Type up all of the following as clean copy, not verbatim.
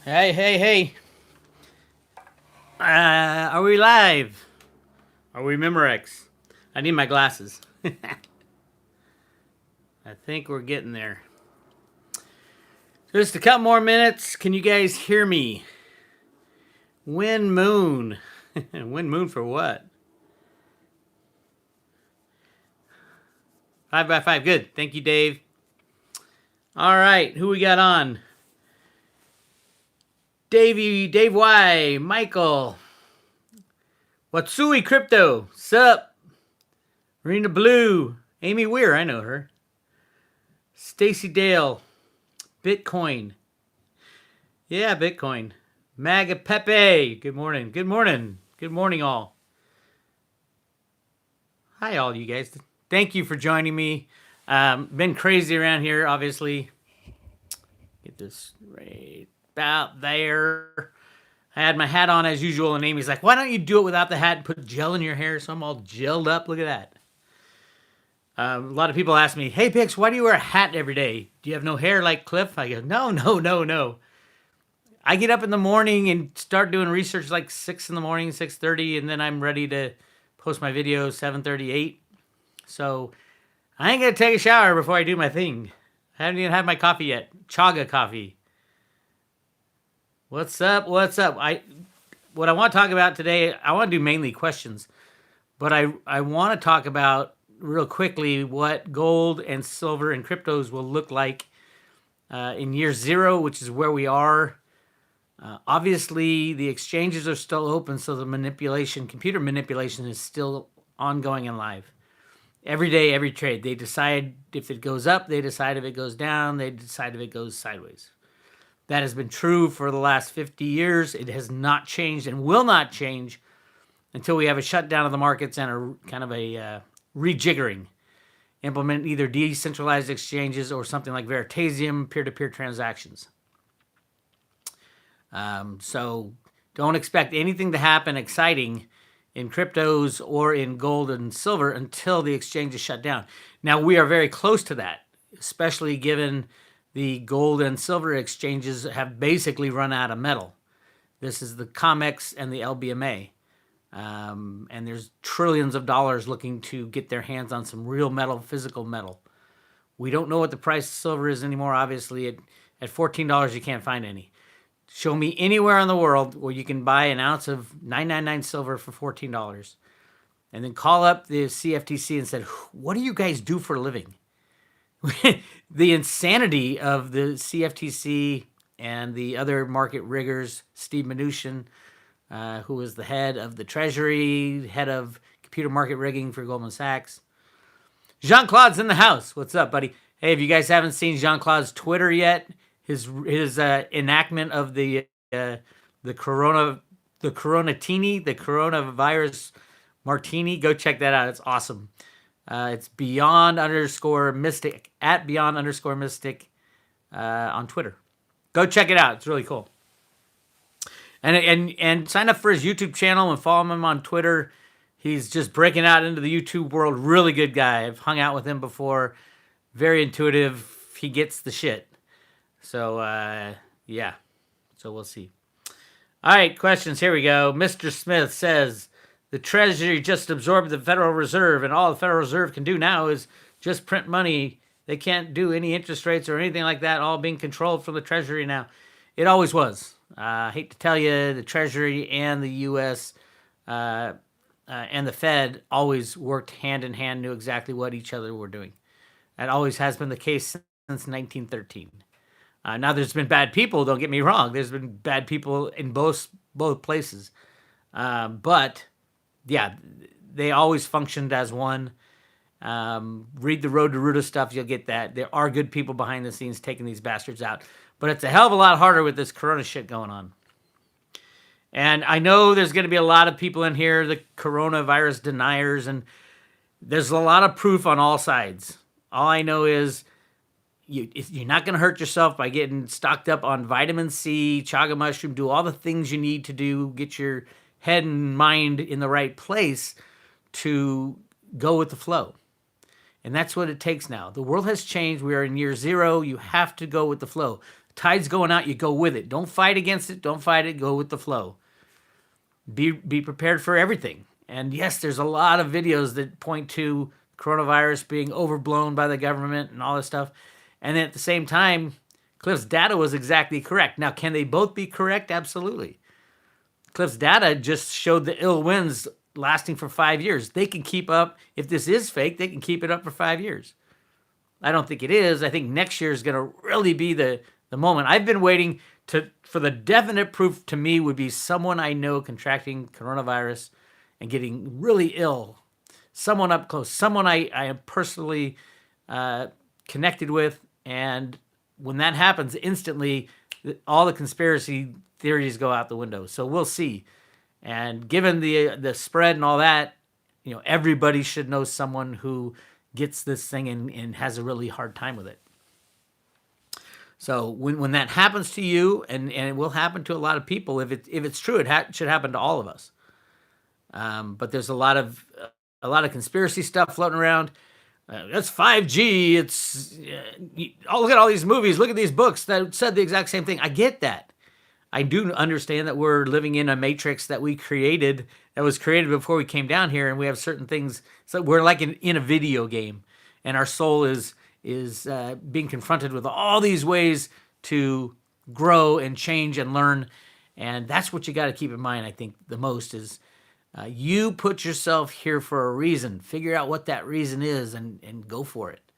Hey, hey, hey. Are we live? Are we Memorex? I need my glasses. I think we're getting there. Just a couple more minutes. Can you guys hear me? Wind Moon. Wind Moon for what? 5x5. Good. Thank you, Dave. All right. Who we got on? Dave Y. Michael. Watsui Crypto. Sup? Marina Blue. Amy Weir. I know her. Stacy Dale. Bitcoin. Yeah, Bitcoin. Maga Pepe. Good morning. Good morning. Good morning, all. Hi, all you guys. Thank you for joining me. Been crazy around here, obviously. Get this right about there. I had my hat on as usual, and Amy's like, why don't you do it without the hat and put gel in your hair? So I'm all gelled up. Look at that. A lot of people ask me, hey, Bix, why do you wear a hat every day? Do you have no hair like Cliff? I go, no. I get up in the morning and start doing research like 6 in the morning, 6:30, and then I'm ready to post my video 7:38. So I ain't gonna take a shower before I do my thing. I haven't even had my coffee yet. Chaga coffee. What's up? What I want to talk about today, I want to do mainly questions, but I want to talk about real quickly what gold and silver and cryptos will look like in year zero, which is where we are. Obviously, the exchanges are still open, so the computer manipulation is still ongoing and live. Every day, every trade. They decide if it goes up, they decide if it goes down, they decide if it goes sideways. That has been true for the last 50 years. It has not changed and will not change until we have a shutdown of the markets and a kind of a rejiggering. Implement either decentralized exchanges or something like Veritasium, peer-to-peer transactions. So don't expect anything to happen exciting in cryptos or in gold and silver until the exchange is shut down. Now, we are very close to that, especially given the gold and silver exchanges have basically run out of metal. This is the COMEX and the LBMA. And there's trillions of dollars looking to get their hands on some real metal, physical metal. We don't know what the price of silver is anymore. Obviously, at $14, you can't find any. Show me anywhere in the world where you can buy an ounce of 999 silver for $14. And then call up the CFTC and said, what do you guys do for a living? The insanity of the CFTC and the other market riggers, Steve Mnuchin, who was the head of the Treasury, head of computer market rigging for Goldman Sachs. Jean-Claude's in the house. What's up, buddy? Hey, if you guys haven't seen Jean-Claude's Twitter yet, his enactment of the coronavirus martini, go check that out. It's awesome. It's beyond_mystic at beyond_mystic on Twitter. Go check it out. It's really cool. And sign up for his YouTube channel and follow him on Twitter. He's just breaking out into the YouTube world. Really good guy. I've hung out with him before. Very intuitive. He gets the shit. So, yeah. So we'll see. All right, questions. Here we go. Mr. Smith says, the Treasury just absorbed the Federal Reserve, and all the Federal Reserve can do now is just print money. They can't do any interest rates or anything like that, all being controlled from the Treasury now. It always was. I hate to tell you, the Treasury and the U.S. And the Fed always worked hand in hand, knew exactly what each other were doing. That always has been the case since 1913. Now, there's been bad people, don't get me wrong. There's been bad people in both places. But, yeah, they always functioned as one. Read the Road to Ruta stuff, you'll get that. There are good people behind the scenes taking these bastards out. But it's a hell of a lot harder with this corona shit going on. And I know there's going to be a lot of people in here, the coronavirus deniers, and there's a lot of proof on all sides. All I know is you're not going to hurt yourself by getting stocked up on vitamin C, chaga mushroom, do all the things you need to do, get your head and mind in the right place to go with the flow. And that's what it takes now. The world has changed. We are in year zero. You have to go with the flow. Tide's going out, you go with it. Don't fight against it. Don't fight it. Go with the flow. Be prepared for everything. And yes, there's a lot of videos that point to coronavirus being overblown by the government and all this stuff. And then at the same time, Cliff's data was exactly correct. Now, can they both be correct? Absolutely. Cliff's data just showed the ill winds lasting for 5 years. They can keep up. If this is fake, they can keep it up for 5 years. I don't think it is. I think next year is going to really be the moment. I've been waiting for the definite proof to me would be someone I know contracting coronavirus and getting really ill. Someone up close. Someone I am personally connected with. And when that happens, instantly, all the conspiracy theories go out the window. So we'll see. And given the spread and all that, everybody should know someone who gets this thing and has a really hard time with it. So when that happens to you, and it will happen to a lot of people, if it's true, it should happen to all of us. But there's a lot of conspiracy stuff floating around. That's 5G. It's look at all these movies. Look at these books that said the exact same thing. I get that. I do understand that we're living in a matrix that we created, that was created before we came down here, and we have certain things. So we're like in a video game, and our soul is being confronted with all these ways to grow and change and learn. And that's what you got to keep in mind, I think, the most is you put yourself here for a reason. Figure out what that reason is and go for it,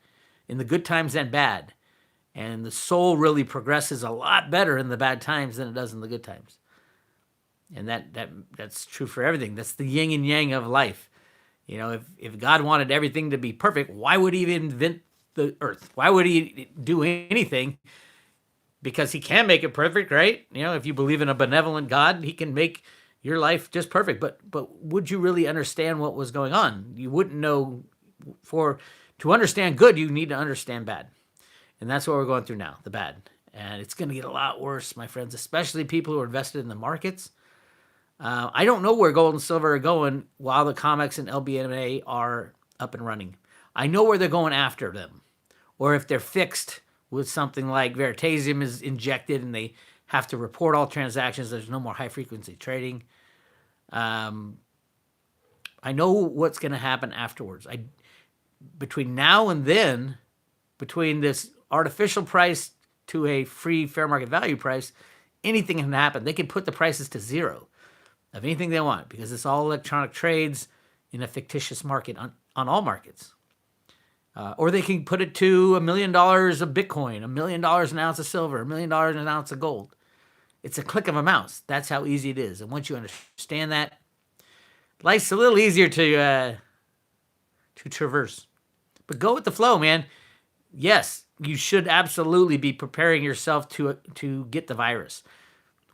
in the good times and bad. And the soul really progresses a lot better in the bad times than it does in the good times. And that's true for everything. That's the yin and yang of life. If God wanted everything to be perfect, why would he even invent the earth? Why would he do anything? Because he can make it perfect, right? If you believe in a benevolent God, he can make your life just perfect. But would you really understand what was going on? You wouldn't know. To understand good, you need to understand bad. And that's what we're going through now, the bad. And it's going to get a lot worse, my friends, especially people who are invested in the markets. I don't know where gold and silver are going while the COMEX and LBMA are up and running. I know where they're going after them. Or if they're fixed with something like Veritasium is injected and they have to report all transactions, there's no more high-frequency trading. I know what's going to happen afterwards. Between now and then, between this artificial price to a free fair market value price, anything can happen. They can put the prices to zero of anything they want because it's all electronic trades in a fictitious market on all markets. Or they can put it to $1 million of Bitcoin, $1 million an ounce of silver, $1 million an ounce of gold. It's a click of a mouse. That's how easy it is. And once you understand that, life's a little easier to traverse. But go with the flow, man. Yes, you should absolutely be preparing yourself to get the virus.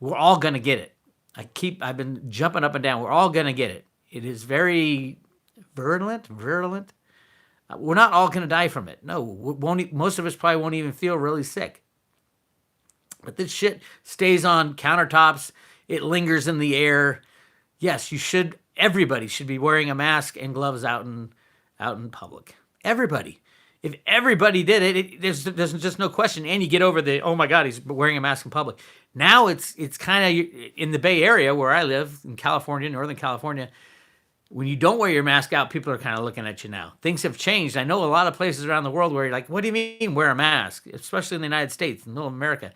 We're all going to get it. I've been jumping up and down. We're all going to get it. It is very virulent. We're not all going to die from it. No, most of us probably won't even feel really sick. But this shit stays on countertops. It lingers in the air. Yes, everybody should be wearing a mask and gloves out in public. Everybody. If everybody did it, there's just no question. And you get over oh my God, he's wearing a mask in public. Now it's kind of in the Bay Area where I live in California, Northern California. When you don't wear your mask out, people are kind of looking at you now. Things have changed. I know a lot of places around the world where you're like, what do you mean wear a mask? Especially in the United States, in the middle of America.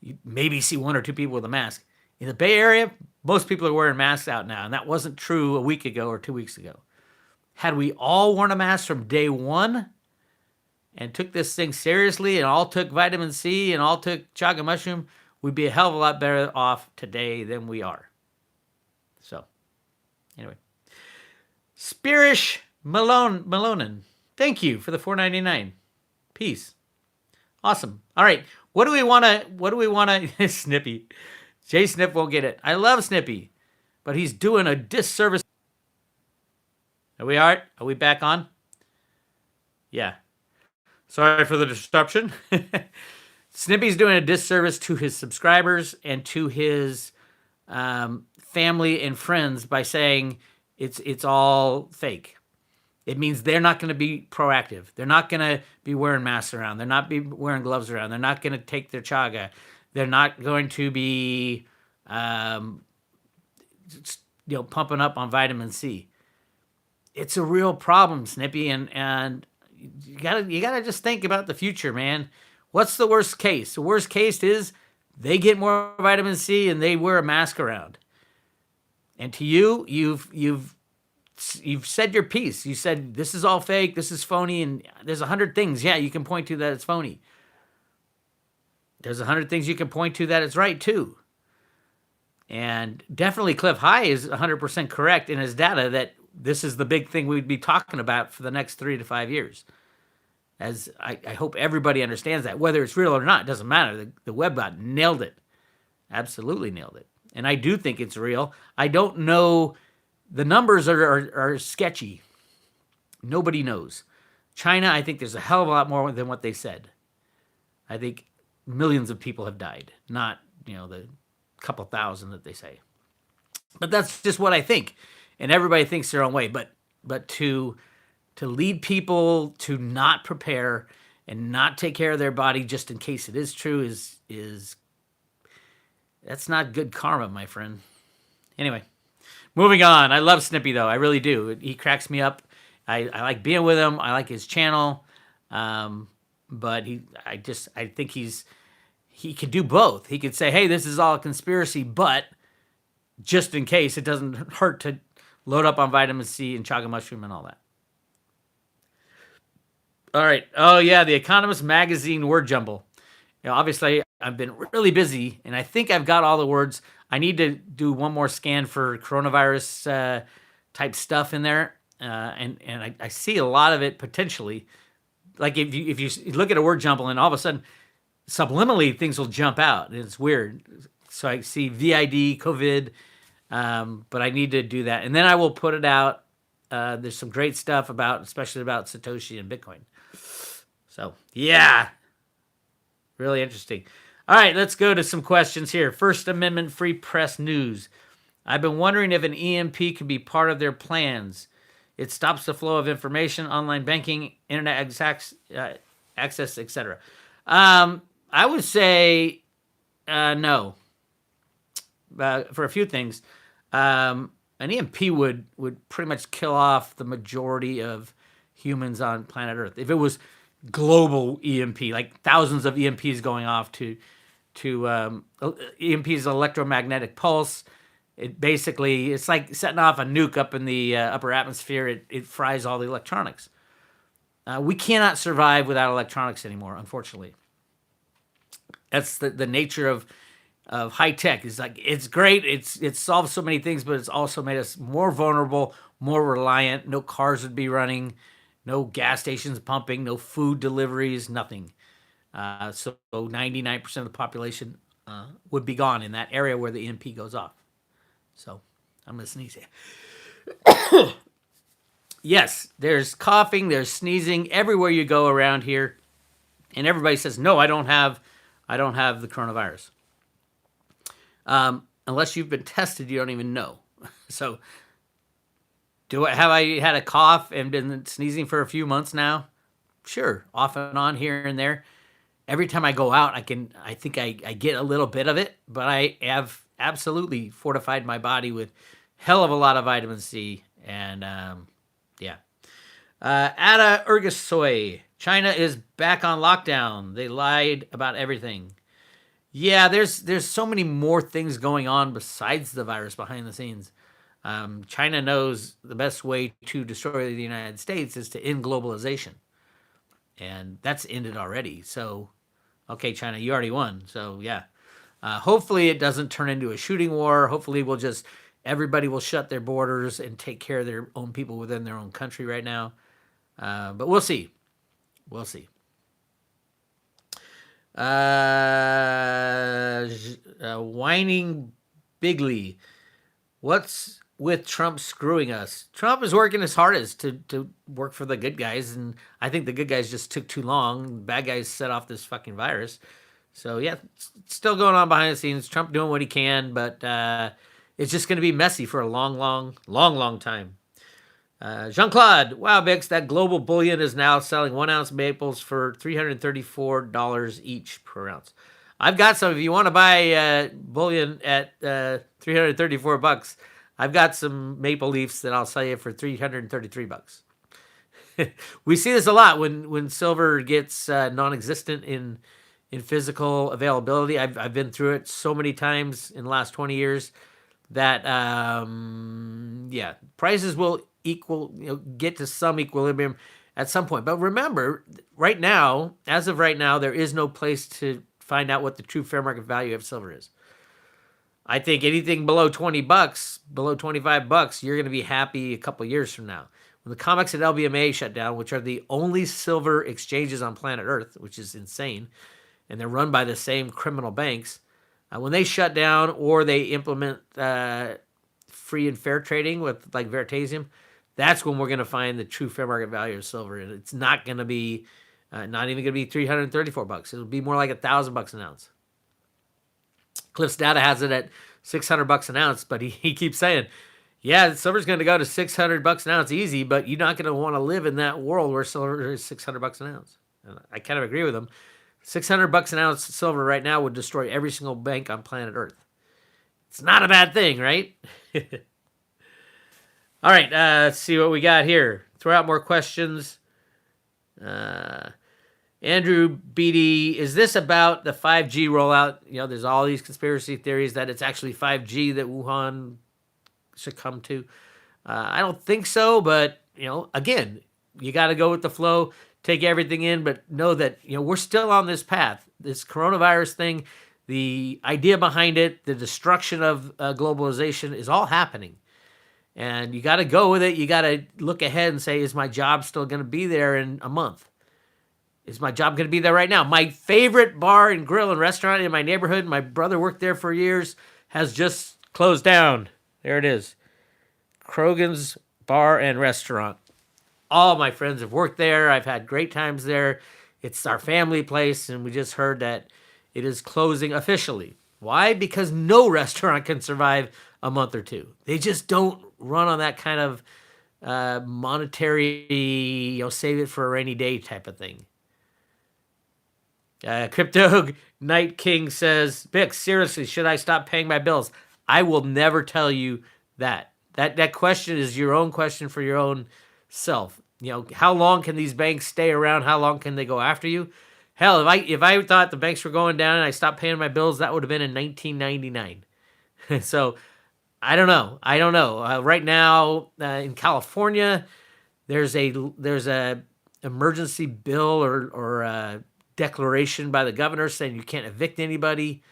You maybe see one or two people with a mask. In the Bay Area, most people are wearing masks out now. And that wasn't true a week ago or 2 weeks ago. Had we all worn a mask from day one and took this thing seriously and all took vitamin C and all took chaga mushroom, we'd be a hell of a lot better off today than we are. So, anyway. Spirish Malonen, thank you for the $4.99. Peace. Awesome. All right. What do we want to, Snippy. Jay Snip won't get it. I love Snippy, but he's doing a disservice. Are we back on? Yeah. Sorry for the disruption. Snippy's doing a disservice to his subscribers and to his family and friends by saying it's all fake. It means they're not going to be proactive. They're not going to be wearing masks around. They're not be wearing gloves around. They're not going to take their chaga. They're not going to be, um, pumping up on vitamin C. It's a real problem, Snippy, and you gotta just think about the future, man. What's the worst case? The worst case is they get more vitamin C and they wear a mask around. And to you, you've said your piece. You said this is all fake, this is phony, and there's 100 things, yeah, you can point to that it's phony. There's 100 things you can point to that it's right too. And definitely Cliff High is 100% correct in his data that this is the big thing we'd be talking about for the next 3 to 5 years. As I hope everybody understands that. Whether it's real or not, it doesn't matter. The webbot nailed it. Absolutely nailed it. And I do think it's real. I don't know. The numbers are sketchy. Nobody knows. China, I think there's a hell of a lot more than what they said. I think millions of people have died, not, the couple thousand that they say. But that's just what I think. And everybody thinks their own way. But to lead people to not prepare and not take care of their body just in case it is true is that's not good karma, my friend. Anyway, moving on. I love Snippy though. I really do. He cracks me up. I like being with him. I like his channel. But I think he could do both. He could say, hey, this is all a conspiracy, but just in case, it doesn't hurt to load up on vitamin C and chaga mushroom and all that. All right. Oh, yeah, the Economist magazine word jumble. Obviously, I've been really busy, and I think I've got all the words. I need to do one more scan for coronavirus type stuff in there, and I see a lot of it potentially. Like if you look at a word jumble, and all of a sudden, subliminally, things will jump out, and it's weird. So I see VID, COVID, but I need to do that. And then I will put it out. There's some great stuff especially about Satoshi and Bitcoin. So, yeah. Really interesting. All right, let's go to some questions here. First Amendment Free Press News. I've been wondering if an EMP could be part of their plans. It stops the flow of information, online banking, internet access, etc. I would say no. For a few things. An EMP would pretty much kill off the majority of humans on planet Earth. If it was global EMP, like thousands of EMPs going off to EMP's electromagnetic pulse. It's like setting off a nuke up in the upper atmosphere. It fries all the electronics. We cannot survive without electronics anymore, unfortunately. That's the nature of high tech. It's great. It's solved so many things, but it's also made us more vulnerable, more reliant. No cars would be running, no gas stations pumping, no food deliveries, nothing. So 99% of the population would be gone in that area where the EMP goes off. So I'm gonna sneeze here. Yes, there's coughing, there's sneezing everywhere you go around here, and everybody says, "No, I don't have the coronavirus." Unless you've been tested, you don't even know. So, have I had a cough and been sneezing for a few months now? Sure, off and on here and there. Every time I go out, I think I get a little bit of it, but I have absolutely fortified my body with hell of a lot of vitamin C, and yeah. Ada Urgasoy, China is back on lockdown. They lied about everything. Yeah, there's so many more things going on besides the virus behind the scenes. China knows the best way to destroy the United States is to end globalization. And that's ended already. So, okay, China, you already won. So, yeah. Hopefully it doesn't turn into a shooting war. Hopefully everybody will shut their borders and take care of their own people within their own country right now. But we'll see. We'll see. Whining Bigley. What's with Trump screwing us? Trump is working his hardest to work for the good guys, and I think the good guys just took too long. Bad guys set off this fucking virus. So, yeah, it's still going on behind the scenes. Trump doing what he can, but it's just going to be messy for a long time. Jean-Claude, wow, Bix, that global bullion is now selling 1 ounce maples for $334 each per ounce. I've got some. If you want to buy bullion at $334, I've got some maple leafs that I'll sell you for $333. We see this a lot when silver gets non-existent in physical availability. I've been through it so many times in the last 20 years that yeah, prices will get to some equilibrium at some point. But remember, right now, as of right now, there is no place to find out what the true fair market value of silver is. I think anything below $20, below $25, you're going to be happy a couple years from now. When the COMEX and LBMA shut down, which are the only silver exchanges on planet Earth, which is insane, and they're run by the same criminal banks, when they shut down or they implement free and fair trading with like Veritasium, that's when we're going to find the true fair market value of silver. And it's not going to be, not even going to be $334. It'll be more like $1,000 an ounce. Cliff's Data has it at $600 an ounce, but he keeps saying, yeah, silver's going to go to $600 an ounce easy, but you're not going to want to live in that world where silver is $600 an ounce. And I kind of agree with him. $600 an ounce silver right now would destroy every single bank on planet Earth. It's not a bad thing, right? All right, let's see what we got here. Throw out more questions. Andrew Beatty, is this about the 5G rollout? There's all these conspiracy theories that it's actually 5G that Wuhan succumbed to. I don't think so, but, again, you got to go with the flow, take everything in, but know that, we're still on this path. This coronavirus thing, the idea behind it, the destruction of globalization is all happening. And you got to go with it. You got to look ahead and say, is my job still going to be there in a month? Is my job going to be there right now? My favorite bar and grill and restaurant in my neighborhood, my brother worked there for years, has just closed down. There it is. Krogan's Bar and Restaurant. All my friends have worked there. I've had great times there. It's our family place, and we just heard that it is closing officially. Why? Because no restaurant can survive a month or two. They just don't run on that kind of monetary, save it for a rainy day type of thing. Crypto Night King says, Bix, seriously, should I stop paying my bills? I will never tell you that. That question is your own question for your own self. How long can these banks stay around? How long can they go after you? Hell, if I thought the banks were going down and I stopped paying my bills, that would have been in 1999. So I don't know. Right now in California, there's a emergency bill or a declaration by the governor saying you can't evict anybody.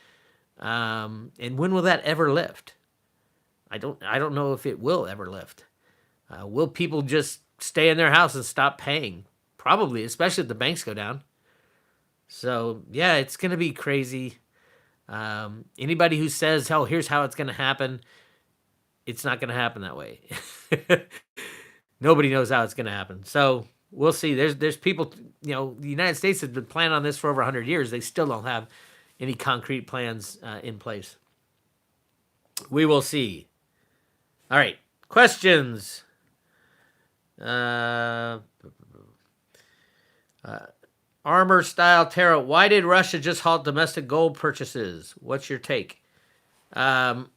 And when will that ever lift? I don't know if it will ever lift. Will people just stay in their house and stop paying? Probably, especially if the banks go down. So yeah, it's gonna be crazy. Anybody who says, "Hell, here's how it's gonna happen," it's not gonna happen that way. Nobody knows how it's gonna happen. So we'll see. There's people. The United States has been planning on this for over 100 years. They still don't have any concrete plans in place. We will see. All right, questions. Armor Style Tarot. Why did Russia just halt domestic gold purchases? What's your take? Well,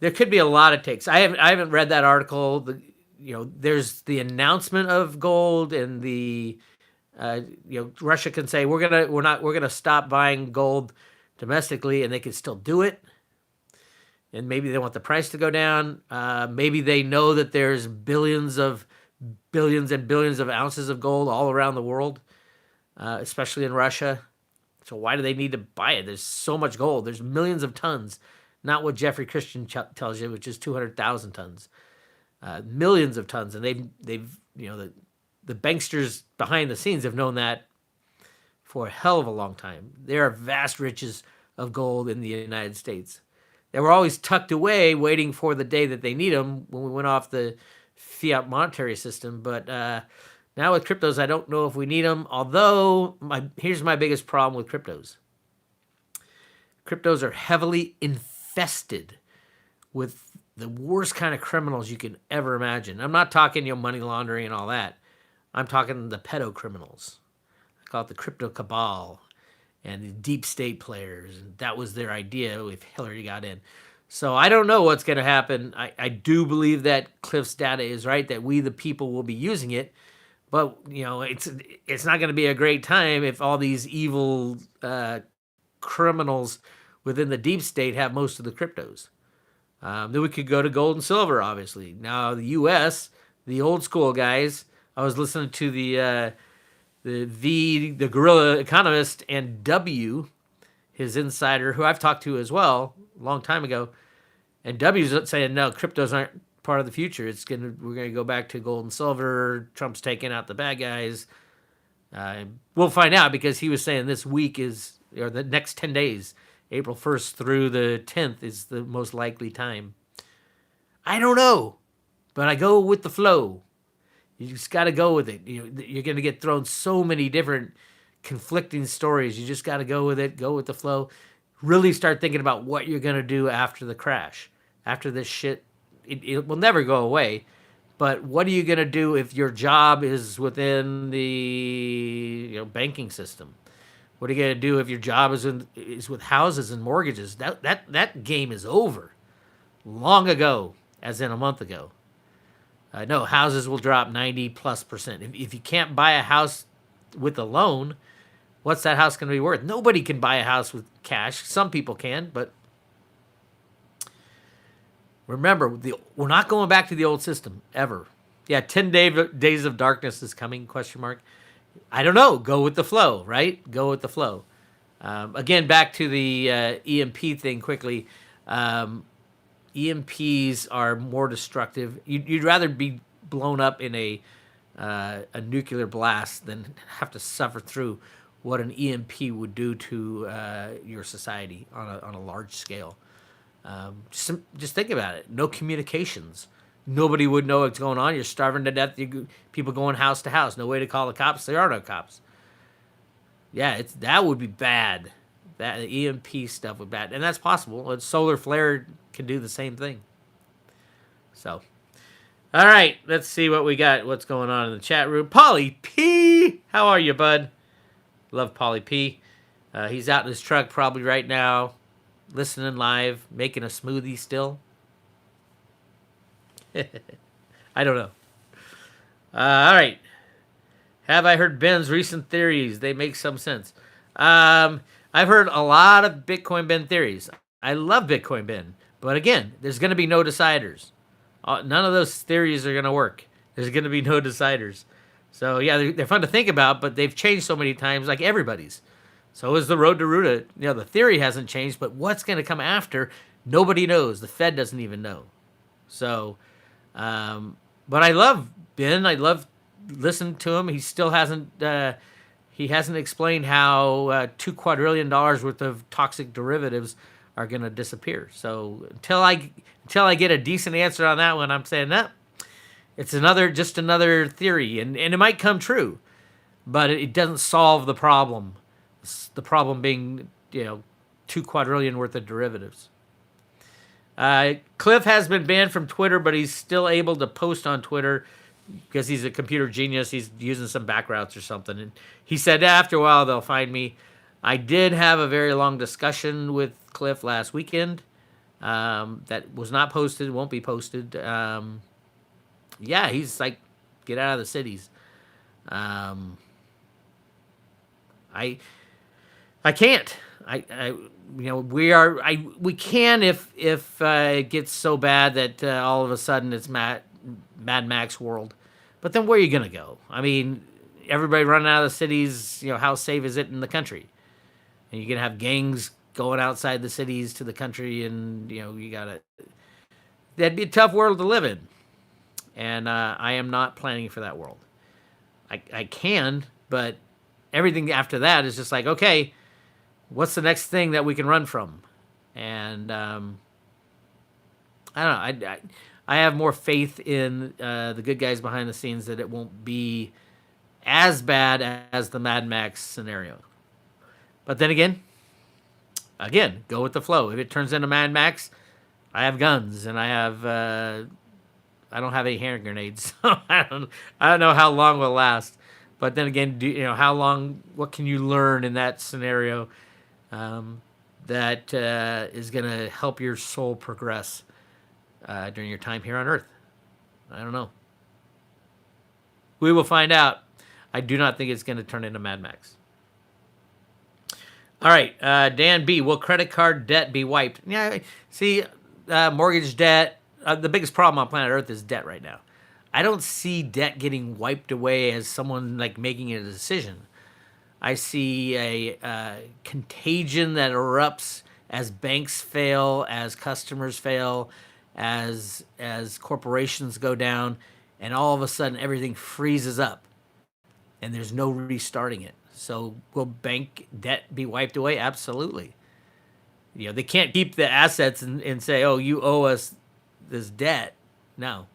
there could be a lot of takes. I haven't read that article. There's the announcement of gold, and the Russia can say we're gonna stop buying gold domestically, and they can still do it. And maybe they want the price to go down. Maybe they know that there's billions and billions of ounces of gold all around the world, especially in Russia. So why do they need to buy it? There's so much gold. There's millions of tons. Not what Jeffrey Christian tells you, which is 200,000 tons. Millions of tons. And they've the banksters behind the scenes have known that for a hell of a long time. There are vast riches of gold in the United States. They were always tucked away, waiting for the day that they need them when we went off the fiat monetary system. But now with cryptos, I don't know if we need them. Although, here's my biggest problem with cryptos. Cryptos are heavily infested with the worst kind of criminals you can ever imagine. I'm not talking, money laundering and all that. I'm talking the pedo criminals. I call it the crypto cabal and the deep state players. And that was their idea if Hillary got in. So I don't know what's going to happen. I do believe that Cliff's data is right, that we, the people, will be using it. But, it's not going to be a great time if all these evil criminals within the deep state have most of the cryptos. Then we could go to gold and silver, obviously. Now, the U.S., the old school guys, I was listening to the Guerrilla Economist, and W, his insider, who I've talked to as well a long time ago, and W's saying, no, cryptos aren't part of the future. We're gonna go back to gold and silver. Trump's taking out the bad guys. We'll find out, because he was saying this week or the next 10 days, April 1st through the 10th, is the most likely time. I don't know, but I go with the flow. You just got to go with it. You're going to get thrown so many different conflicting stories. You just got to go with it, go with the flow. Really start thinking about what you're going to do after the crash, after this shit. It will never go away. But what are you going to do if your job is within the banking system? What are you going to do if your job is with houses and mortgages? That game is over long ago, as in a month ago. No, houses will drop 90+%. If you can't buy a house with a loan, what's that house going to be worth? Nobody can buy a house with cash. Some people can, but remember, we're not going back to the old system ever. Yeah, 10 days of darkness is coming, ? I don't know. Go with the flow, right? Go with the flow. Again, back to the EMP thing quickly. EMPs are more destructive. You'd rather be blown up in a nuclear blast than have to suffer through what an EMP would do to your society on a large scale. Just think about it. No communications. Nobody would know what's going on. You're starving to death. People going house to house. No way to call the cops. There are no cops. Yeah, that would be bad. That EMP stuff would be bad, and that's possible. A solar flare can do the same thing. So, all right, let's see what we got. What's going on in the chat room? Paulie P, how are you, bud? Love Paulie P. He's out in his truck probably right now, listening live, making a smoothie still. I don't know. All right. Have I heard Ben's recent theories? They make some sense. I've heard a lot of Bitcoin Ben theories. I love Bitcoin Ben. But again, there's going to be no deciders. None of those theories are going to work. There's going to be no deciders. So, yeah, they're fun to think about, but they've changed so many times, like everybody's. So is the road to Ruta. The theory hasn't changed, but what's going to come after, nobody knows. The Fed doesn't even know. So, but I love Ben. I love listening to him. He still hasn't explained how $2 quadrillion worth of toxic derivatives are going to disappear. So until I get a decent answer on that one, I'm saying that it's just another theory, and it might come true, but it doesn't solve the problem. The problem being, $2 quadrillion worth of derivatives. Cliff has been banned from Twitter, but he's still able to post on Twitter because he's a computer genius. He's using some back routes or something. And he said after a while they'll find me. I did have a very long discussion with Cliff last weekend that was not posted, won't be posted. Yeah, he's like, get out of the cities. I can't. We can if it gets so bad that all of a sudden it's Mad Max world. But then where are you gonna go? I mean, everybody running out of the cities. How safe is it in the country? And you're gonna have gangs going outside the cities to the country, and that'd be a tough world to live in. And I am not planning for that world. I can, but everything after that is just like, okay, what's the next thing that we can run from? And I don't know. I have more faith in the good guys behind the scenes that it won't be as bad as the Mad Max scenario. But then again, go with the flow. If it turns into Mad Max, I have guns, and I don't have any hand grenades, so I don't know how long will last. But then again, how long? What can you learn in that scenario that is going to help your soul progress during your time here on Earth? I don't know. We will find out. I do not think it's going to turn into Mad Max. All right, Dan B. Will credit card debt be wiped? Yeah, see, mortgage debt. The biggest problem on planet Earth is debt right now. I don't see debt getting wiped away as someone like making a decision. I see a contagion that erupts as banks fail, as customers fail, as corporations go down, and all of a sudden everything freezes up, and there's no restarting it. So will bank debt be wiped away? Absolutely. They can't keep the assets and say, oh, you owe us this debt. No.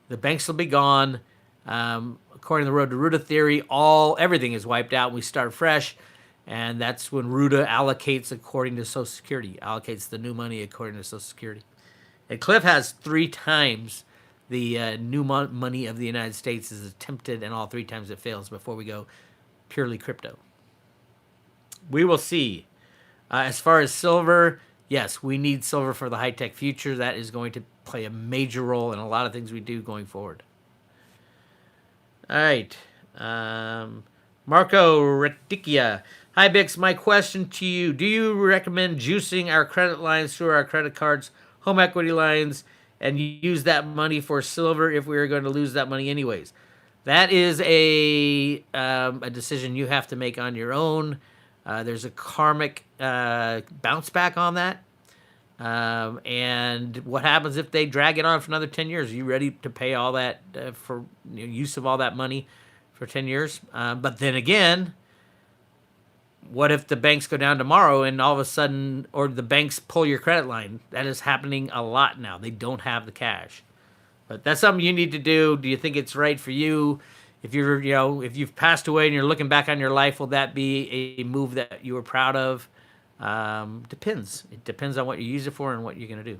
The banks will be gone. According to the Road to Ruta theory, everything is wiped out. We start fresh, and that's when Ruta allocates according to Social Security, allocates the new money according to Social Security. And Cliff has 3 times the new money of the United States is attempted, and all 3 times it fails before we go purely crypto. We will see. As far as silver, yes, we need silver for the high-tech future. That is going to play a major role in a lot of things we do going forward. All right. Marco Reticia. Hi, Bix. My question to you. Do you recommend juicing our credit lines through our credit cards, home equity lines, and use that money for silver if we are going to lose that money anyways? That is a decision you have to make on your own. There's a karmic bounce back on that. And what happens if they drag it on for another 10 years? Are you ready to pay all that for use of all that money for 10 years? But then again, what if the banks go down tomorrow and all of a sudden, or the banks pull your credit line? That is happening a lot now. They don't have the cash. But that's something you need to do. Do you think it's right for you? If if you've passed away and you're looking back on your life, will that be a move that you were proud of? Depends. It depends on what you use it for and what you're going to do.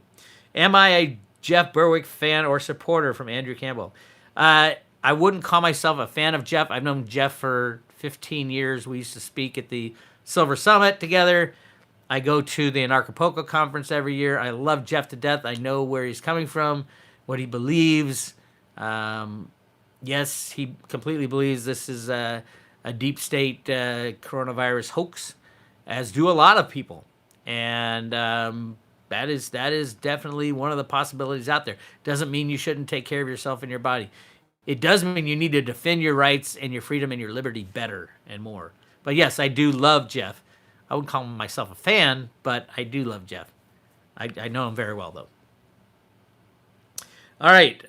Am I a Jeff Berwick fan or supporter? From Andrew Campbell. I wouldn't call myself a fan of Jeff. I've known Jeff for 15 years. We used to speak at the Silver Summit together. I go to the Anarchapulco conference every year. I love Jeff to death. I know where he's coming from, what he believes. Yes, he completely believes this is a deep state coronavirus hoax, as do a lot of people. And that is definitely one of the possibilities out there. Doesn't mean you shouldn't take care of yourself and your body. It does mean you need to defend your rights and your freedom and your liberty better and more. But yes, I do love Jeff. I wouldn't call myself a fan, but I do love Jeff. I know him very well, though. All right.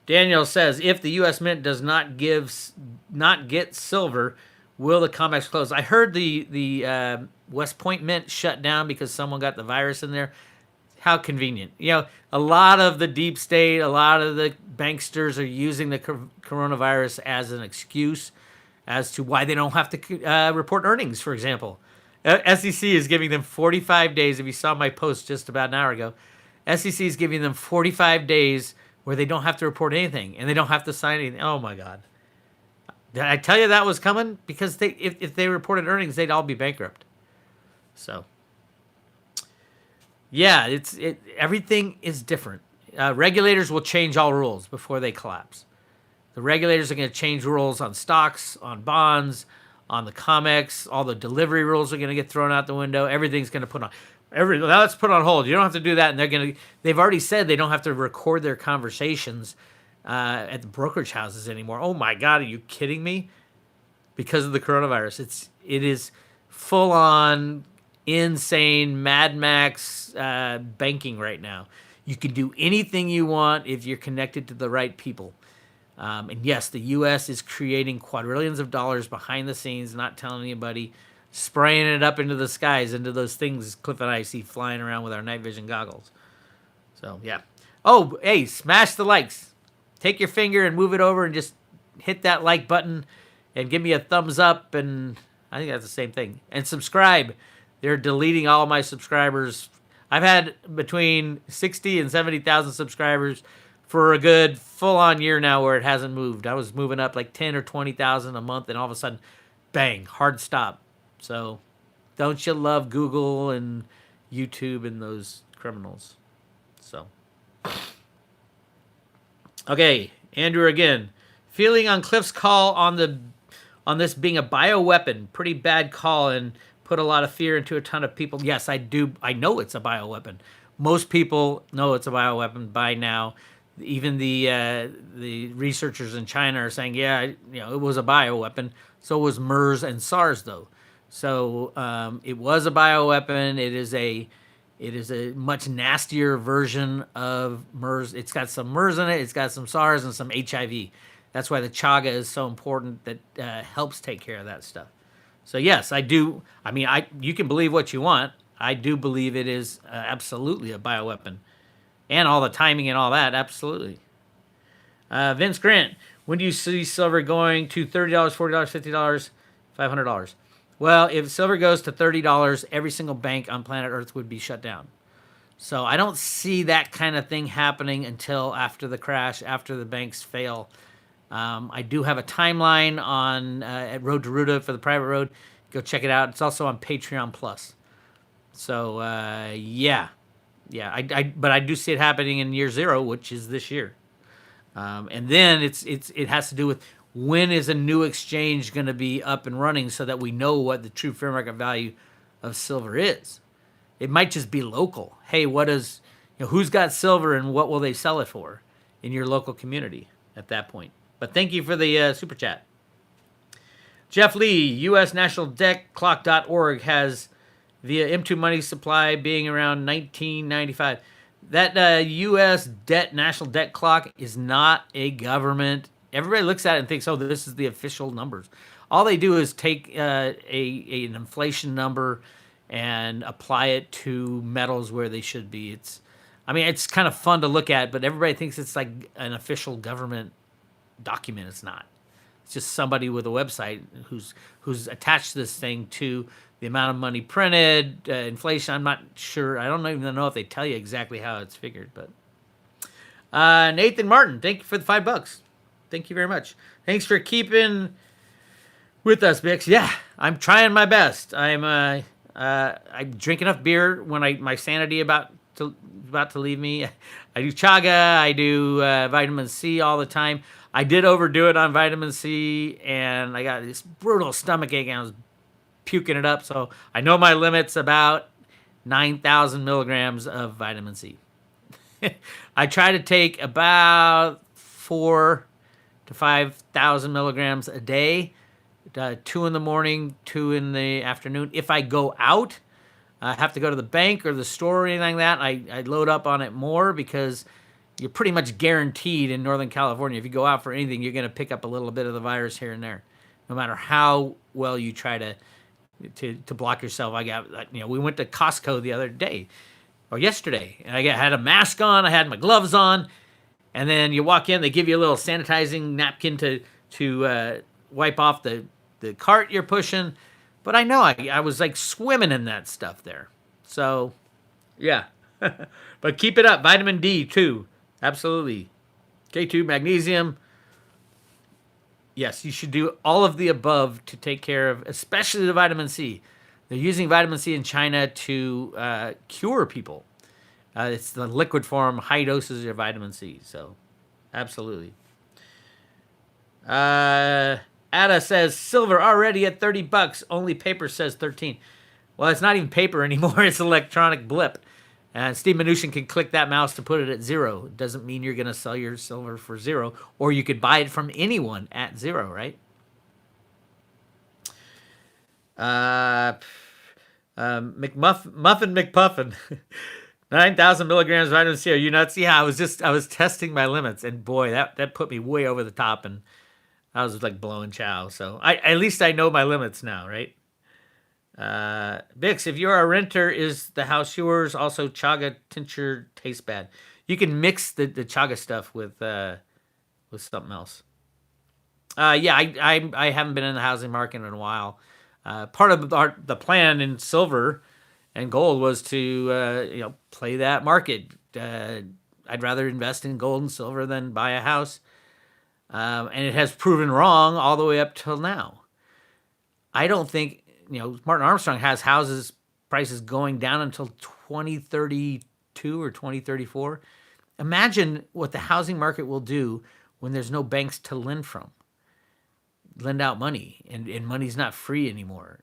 Daniel says, if the U.S. Mint does not get silver, will the COMEX close? I heard the West Point Mint shut down because someone got the virus in there. How convenient. A lot of the deep state, a lot of the banksters are using the coronavirus as an excuse as to why they don't have to report earnings, for example. SEC is giving them 45 days. If you saw my post just about an hour ago, SEC is giving them 45 days where they don't have to report anything and they don't have to sign anything. Oh, my God. Did I tell you that was coming? Because if they reported earnings, they'd all be bankrupt. So, yeah, everything is different. Regulators will change all rules before they collapse. The regulators are going to change rules on stocks, on bonds, on the COMEX. All the delivery rules are going to get thrown out the window. Everything's going to put on. Now let's put on hold. You don't have to do that, and they've already said they don't have to record their conversations at the brokerage houses anymore. Oh my God, are you kidding me? Because of the coronavirus, it is full on insane Mad Max banking right now. You can do anything you want if you're connected to the right people. And yes, the U.S. is creating quadrillions of dollars behind the scenes, not telling anybody, spraying it up into the skies, into those things Cliff and I see flying around with our night vision goggles. So, yeah. Oh, hey, smash the likes. Take your finger and move it over and just hit that like button and give me a thumbs up, and I think that's the same thing. And subscribe. They're deleting all my subscribers. I've had between 60 and 70,000 subscribers for a good full-on year now where it hasn't moved. I was moving up like 10 or 20,000 a month, and all of a sudden, bang, hard stop. So, don't you love Google and YouTube and those criminals? So, okay, Andrew again. Feeling on Cliff's call on this being a bioweapon, pretty bad call and put a lot of fear into a ton of people. Yes, I do. I know it's a bioweapon. Most people know it's a bioweapon by now. Even the researchers in China are saying, yeah, it was a bioweapon. So was MERS and SARS, though. So it was a bioweapon. It is a much nastier version of MERS. It's got some MERS in it. It's got some SARS and some HIV. That's why the chaga is so important. That helps take care of that stuff. So yes, I do. I mean, you can believe what you want. I do believe it is absolutely a bioweapon, and all the timing and all that. Absolutely. Vince Grant, when do you see silver going to $30, $40, $50, $500? Well, if silver goes to $30, every single bank on planet Earth would be shut down. So I don't see that kind of thing happening until after the crash, after the banks fail. I do have a timeline on at Road to Ruta for the private road. Go check it out. It's also on Patreon Plus. So yeah. But I do see it happening in year zero, which is this year. And then it has to do with when is a new exchange going to be up and running so that we know what the true fair market value of silver is. It might just be local. Hey, who's got silver and what will they sell it for in your local community at that point? But thank you for the super chat. Jeff Lee, USNationalDebtClock.org has via M2 money supply being around 1995. That U.S. national debt clock is not a government. Everybody looks at it and thinks, oh, this is the official numbers. All they do is take an inflation number and apply it to metals where they should be. It's kind of fun to look at, but everybody thinks it's like an official government document. It's not. It's just somebody with a website who's attached this thing to the amount of money printed, inflation. I'm not sure. I don't even know if they tell you exactly how it's figured. But Nathan Martin, thank you for the $5. Thank you very much. Thanks for keeping with us, Bix. Yeah, I'm trying my best. I drink enough beer when my sanity about to leave me. I do chaga. I do vitamin C all the time. I did overdo it on vitamin C, and I got this brutal stomach ache, and I was puking it up. So I know my limit's about 9,000 milligrams of vitamin C. I try to take about 4,000 to 5,000 milligrams a day, 2 in the morning, 2 in the afternoon. If I go out, I have to go to the bank or the store or anything like that, I load up on it more because you're pretty much guaranteed in Northern California, if you go out for anything, you're going to pick up a little bit of the virus here and there, no matter how well you try to block yourself. We went to Costco the other day or yesterday, and I had a mask on, I had my gloves on, and then you walk in, they give you a little sanitizing napkin to wipe off the cart you're pushing. But I know I was like swimming in that stuff there. So, yeah. But keep it up. Vitamin D, too. Absolutely. K2, magnesium. Yes, you should do all of the above to take care of, especially the vitamin C. They're using vitamin C in China to cure people. It's the liquid form, high doses of vitamin C. So, absolutely. Ada says, silver already at $30. Only paper says 13. Well, it's not even paper anymore. It's electronic blip. And Steve Mnuchin can click that mouse to put it at 0. It doesn't mean you're going to sell your silver for 0. Or you could buy it from anyone at 0, right? Muffin McPuffin. 9,000 milligrams of vitamin C. Are you nuts? Yeah, I was testing my limits. And boy, that put me way over the top. And I was like blowing chow. So at least I know my limits now, right? Bix, if you're a renter, is the house yours? Also, chaga tincture tastes bad. You can mix the chaga stuff with something else. Yeah, I haven't been in the housing market in a while. Part of the plan in silver and gold was to play that market. I'd rather invest in gold and silver than buy a house, and it has proven wrong all the way up till now. I don't think Martin Armstrong has houses prices going down until 2032 or 2034. Imagine what the housing market will do when there's no banks to lend out money, and money's not free anymore.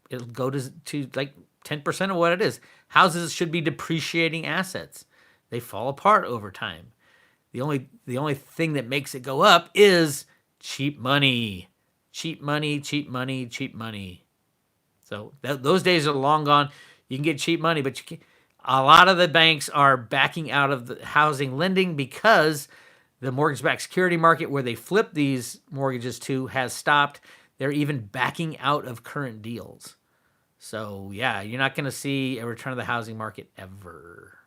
It'll go to like 10% of what it is. Houses should be depreciating assets. They fall apart over time. The only thing that makes it go up is cheap money. Cheap money, cheap money, cheap money. So those days are long gone. You can get cheap money, but a lot of the banks are backing out of the housing lending because the mortgage-backed security market, where they flip these mortgages to, has stopped. They're even backing out of current deals. So, yeah, you're not going to see a return of the housing market ever.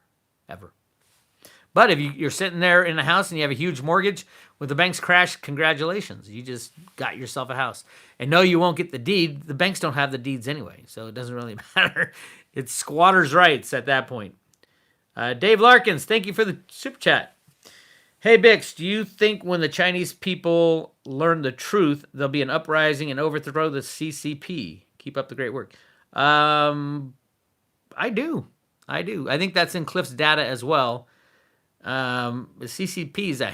But if you're sitting there in a house and you have a huge mortgage, when the banks crash, congratulations. You just got yourself a house. And no, you won't get the deed. The banks don't have the deeds anyway, so it doesn't really matter. It's squatters' rights at that point. Dave Larkins, thank you for the super chat. Hey, Bix, do you think when the Chinese people learn the truth, there'll be an uprising and overthrow the CCP? Keep up the great work. I do. I think that's in Cliff's data as well. The CCP is a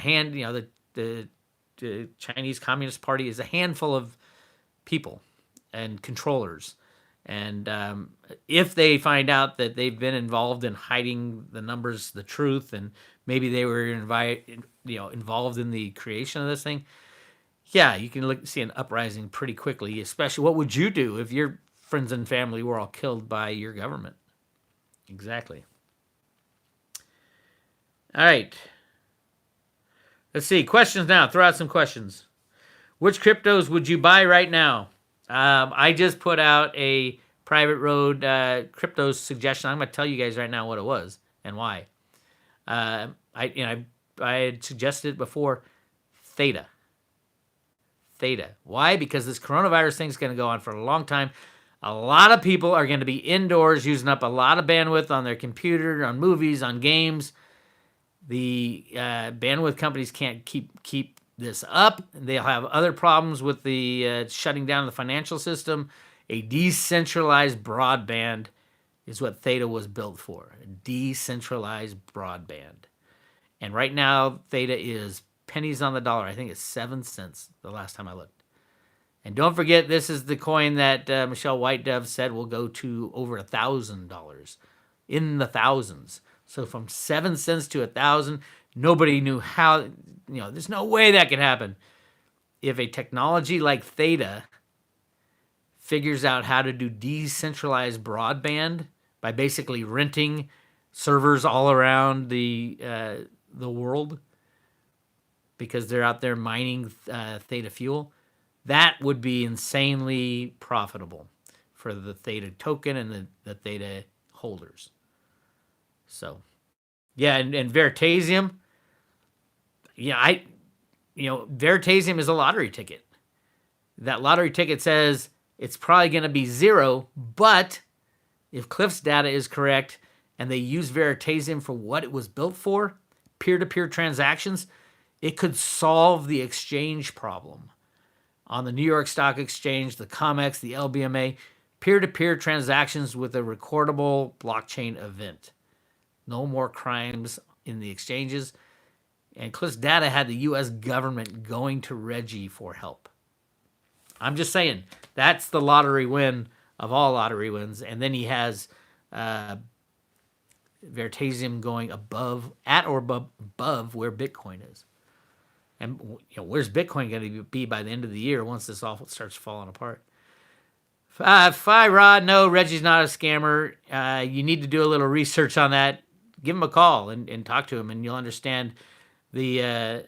the Chinese Communist Party is a handful of people and controllers. And if they find out that they've been involved in hiding the numbers, the truth, and maybe they were involved in the creation of this thing, yeah, you can see an uprising pretty quickly. Especially, what would you do if your friends and family were all killed by your government? Exactly. All right. Let's see. Questions now. Throw out some questions. Which cryptos would you buy right now? I just put out a private road crypto suggestion. I'm going to tell you guys right now what it was and why. I had suggested it before. Theta. Why? Because this coronavirus thing is going to go on for a long time. A lot of people are going to be indoors using up a lot of bandwidth on their computer, on movies, on games. The bandwidth companies can't keep this up. They'll have other problems with the shutting down the financial system. A decentralized broadband is what Theta was built for. A decentralized broadband. And right now, Theta is pennies on the dollar. I think it's 7 cents the last time I looked. And don't forget, this is the coin that Michelle White-Dove said will go to over $1,000, in the thousands. So from 7 cents to 1,000, nobody knew how. There's no way that could happen. If a technology like Theta figures out how to do decentralized broadband by basically renting servers all around the world because they're out there mining Theta fuel, that would be insanely profitable for the Theta token and the Theta holders. So, yeah, and Veritasium, Veritasium is a lottery ticket. That lottery ticket says it's probably going to be zero, but if Cliff's data is correct and they use Veritasium for what it was built for, peer-to-peer transactions, it could solve the exchange problem. On the New York Stock Exchange, the COMEX, the LBMA, peer-to-peer transactions with a recordable blockchain event. No more crimes in the exchanges. And Cliff's data had the U.S. government going to Reggie for help. I'm just saying, that's the lottery win of all lottery wins. And then he has Veritasium going above where Bitcoin is. And where's Bitcoin going to be by the end of the year once this all starts falling apart? Rod, no, Reggie's not a scammer. You need to do a little research on that. Give him a call and talk to him, and you'll understand the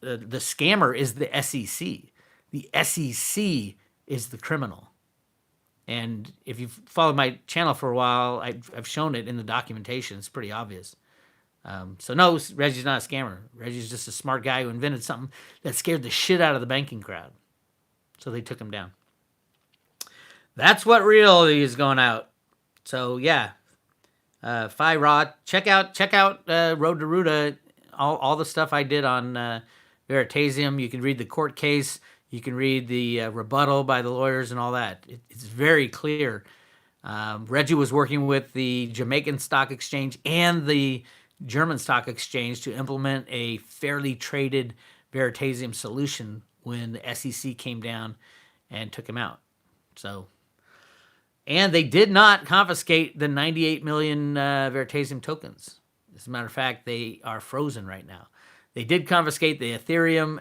scammer is the SEC. The SEC is the criminal. And if you've followed my channel for a while, I've shown it in the documentation. It's pretty obvious. So no, Reggie's not a scammer. Reggie's just a smart guy who invented something that scared the shit out of the banking crowd. So they took him down. That's what reality is going out. So yeah, Phi Raw. Check out Road to Ruta. All the stuff I did on Veritasium. You can read the court case. You can read the rebuttal by the lawyers and all that. It's very clear. Reggie was working with the Jamaican Stock Exchange and the German Stock Exchange to implement a fairly traded Veritasium solution when the SEC came down and took him out. So, and they did not confiscate the 98 million Veritasium tokens. As a matter of fact, they are frozen right now. They did confiscate the Ethereum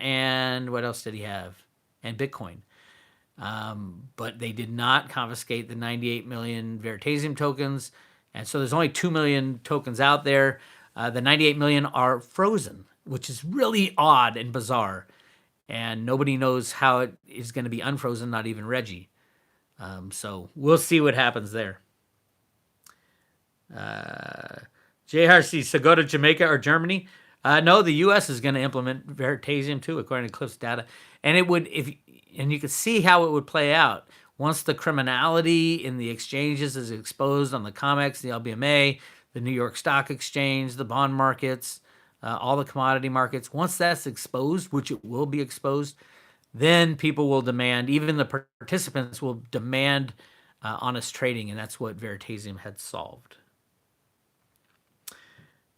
and what else did he have? And Bitcoin. But they did not confiscate the 98 million Veritasium tokens. And so there's only 2 million tokens out there. The 98 million are frozen, which is really odd and bizarre. And nobody knows how it is going to be unfrozen, not even Reggie. So we'll see what happens there. JRC, so go to Jamaica or Germany? No, the U.S. is going to implement Veritasium too, according to Cliff's data. And it would, and you can see how it would play out once the criminality in the exchanges is exposed on the COMEX, the LBMA, the New York Stock Exchange, the bond markets, all the commodity markets. Once that's exposed, which it will be exposed, then people will demand, even the participants will demand honest trading, and that's what Veritasium had solved.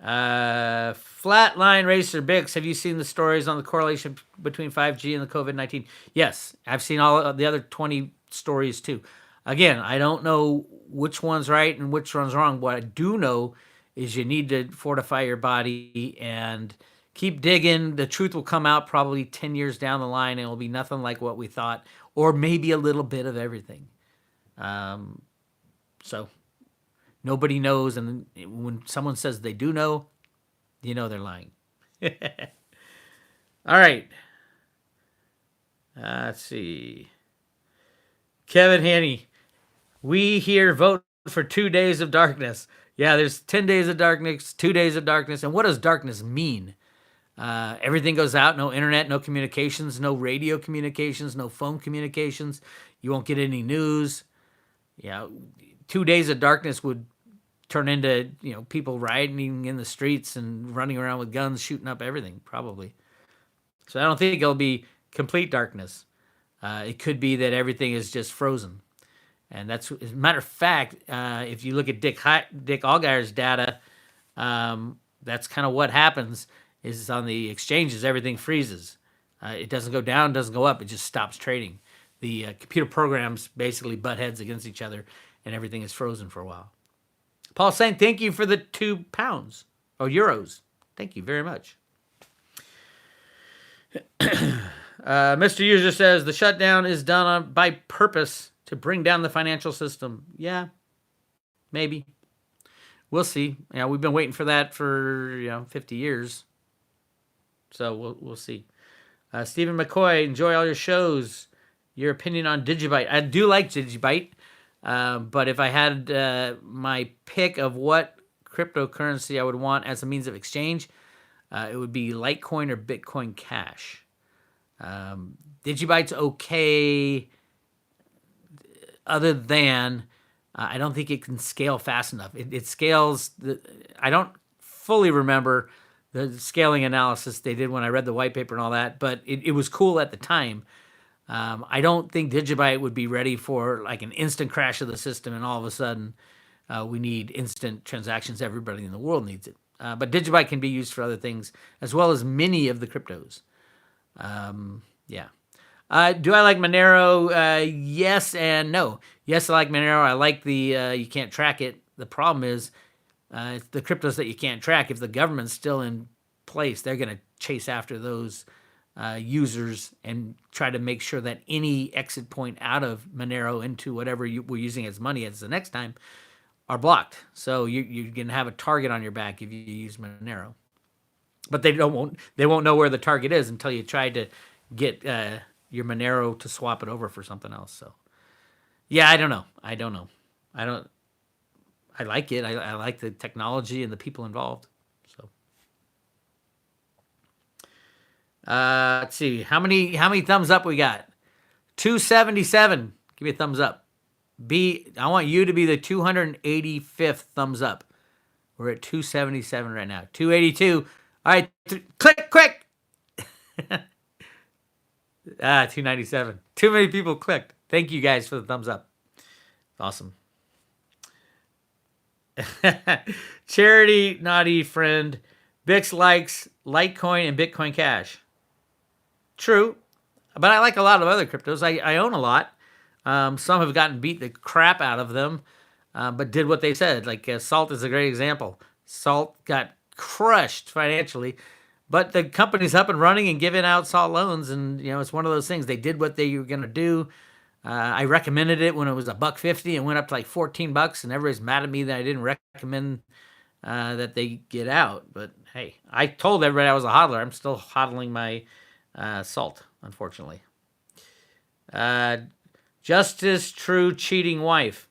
Flatline Racer Bix, have you seen the stories on the correlation between 5G and the COVID-19? Yes, I've seen all of the other 20 stories too. Again, I don't know which one's right and which one's wrong. What I do know is you need to fortify your body and keep digging. The truth will come out probably 10 years down the line, and it'll be nothing like what we thought, or maybe a little bit of everything. So nobody knows, and when someone says they do know, you know they're lying. All right. Let's see. Kevin Haney, we here vote for 2 days of darkness. Yeah, there's 10 days of darkness, 2 days of darkness. And what does darkness mean? Everything goes out, no internet, no communications, no radio communications, no phone communications. You won't get any news. Yeah, 2 days of darkness would turn into, people rioting in the streets and running around with guns, shooting up everything, probably. So I don't think it'll be complete darkness. It could be that everything is just frozen. And that's, as a matter of fact, if you look at Dick Allgire's data, that's kind of what happens is on the exchanges, everything freezes. It doesn't go down, doesn't go up, it just stops trading. The computer programs basically butt heads against each other, and everything is frozen for a while. Paul saying, thank you for the €2 or euros. Thank you very much. Mr. User says the shutdown is done by purpose to bring down the financial system. Yeah, maybe. We'll see. Yeah, we've been waiting for that for 50 years. So we'll see. Stephen McCoy, enjoy all your shows. Your opinion on Digibyte. I do like Digibyte, but if I had my pick of what cryptocurrency I would want as a means of exchange, it would be Litecoin or Bitcoin Cash. Digibyte's okay, other than I don't think it can scale fast enough. It scales. I don't fully remember the scaling analysis they did when I read the white paper and all that, but it was cool at the time. I don't think Digibyte would be ready for like an instant crash of the system, and all of a sudden we need instant transactions. Everybody in the world needs it. But Digibyte can be used for other things, as well as many of the cryptos. Yeah. Do I like Monero? Yes and no. Yes, I like Monero. I like the you can't track it. The problem is it's the cryptos that you can't track. If the government's still in place, they're going to chase after those users and try to make sure that any exit point out of Monero into whatever we're using as money as the next time are blocked. So you're going to have a target on your back if you use Monero. But they won't know where the target is until you try to get your Monero to swap it over for something else. So, yeah, I don't know. I like it. I like the technology and the people involved. So, let's see how many thumbs up we got. 277. Give me a thumbs up. I want you to be the 285th thumbs up. We're at 277 right now. 282. All right, click, quick. 297. Too many people clicked. Thank you guys for the thumbs up. Awesome. Charity, naughty friend. Bix likes Litecoin and Bitcoin Cash. True, but I like a lot of other cryptos. I own a lot. Some have gotten beat the crap out of them, but did what they said. Like Salt is a great example. Salt got crushed financially, but the company's up and running and giving out Salt loans, and it's one of those things. They did what they were going to do. I recommended it when it was $1.50 and went up to like $14, and everybody's mad at me that I didn't recommend that they get out. But hey, I told everybody I was a hodler. I'm still hodling my Salt, unfortunately. Justice, true cheating wife.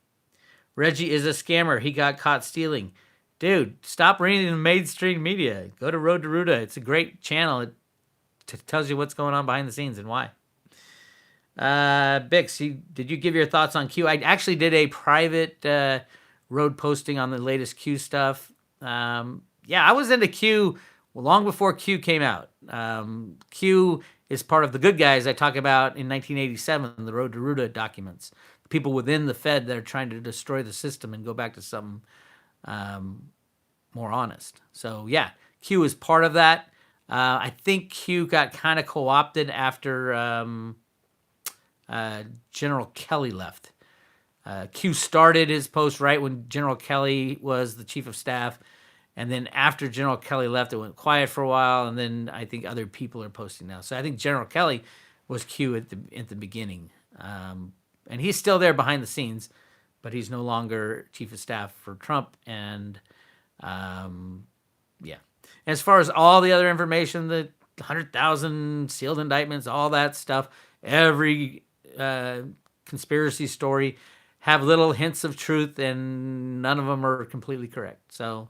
Reggie is a scammer. He got caught stealing. Dude, stop reading the mainstream media. Go to Road to Ruta. It's a great channel. It tells you what's going on behind the scenes and why. Bix, did you give your thoughts on Q? I actually did a private road posting on the latest Q stuff. Yeah, I was into Q long before Q came out. Q is part of the good guys I talk about in 1987, the Road to Ruta documents. People within the Fed that are trying to destroy the system and go back to something more honest. So yeah, Q is part of that. I think Q got kind of co-opted after General Kelly left. Q started his post right when General Kelly was the chief of staff. And then after General Kelly left, it went quiet for a while. And then I think other people are posting now. So I think General Kelly was Q at the beginning. And he's still there behind the scenes, but he's no longer chief of staff for Trump. And yeah. As far as all the other information, the 100,000 sealed indictments, all that stuff, every conspiracy story have little hints of truth, and none of them are completely correct. So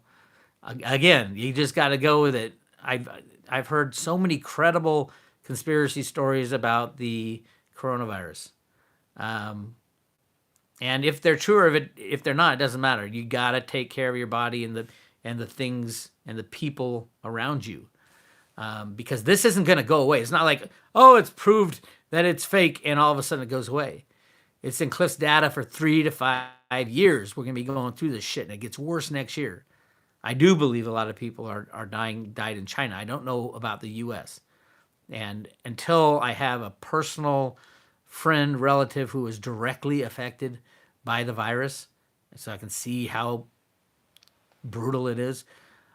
again, you just got to go with it. I've heard so many credible conspiracy stories about the coronavirus, and if they're true or if they're not, it doesn't matter. You got to take care of your body and the things and the people around you, because this isn't going to go away. It's not like, oh, it's proved that it's fake and all of a sudden it goes away. It's in Cliff's data for 3 to 5 years. We're going to be going through this shit, and it gets worse next year. I do believe a lot of people died in China. I don't know about the U.S. And until I have a personal friend, relative who is directly affected by the virus, so I can see how brutal it is,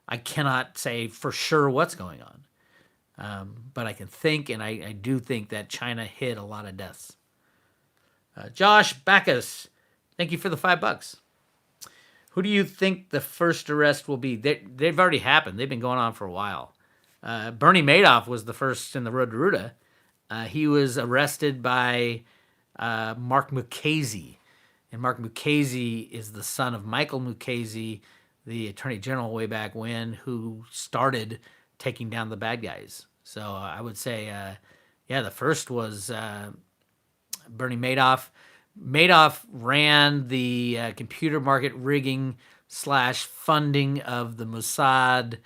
I cannot say for sure what's going on. But I can think, and I do think that China hid a lot of deaths. Josh Backus, thank you for the $5. Who do you think the first arrest will be? They've already happened. They've been going on for a while. Bernie Madoff was the first in the Road to Ruta. He was arrested by Mark Mukasey. And Mark Mukasey is the son of Michael Mukasey, the attorney general way back when, who started taking down the bad guys. So I would say, the first was Bernie Madoff. Madoff ran the computer market rigging / funding of the Mossad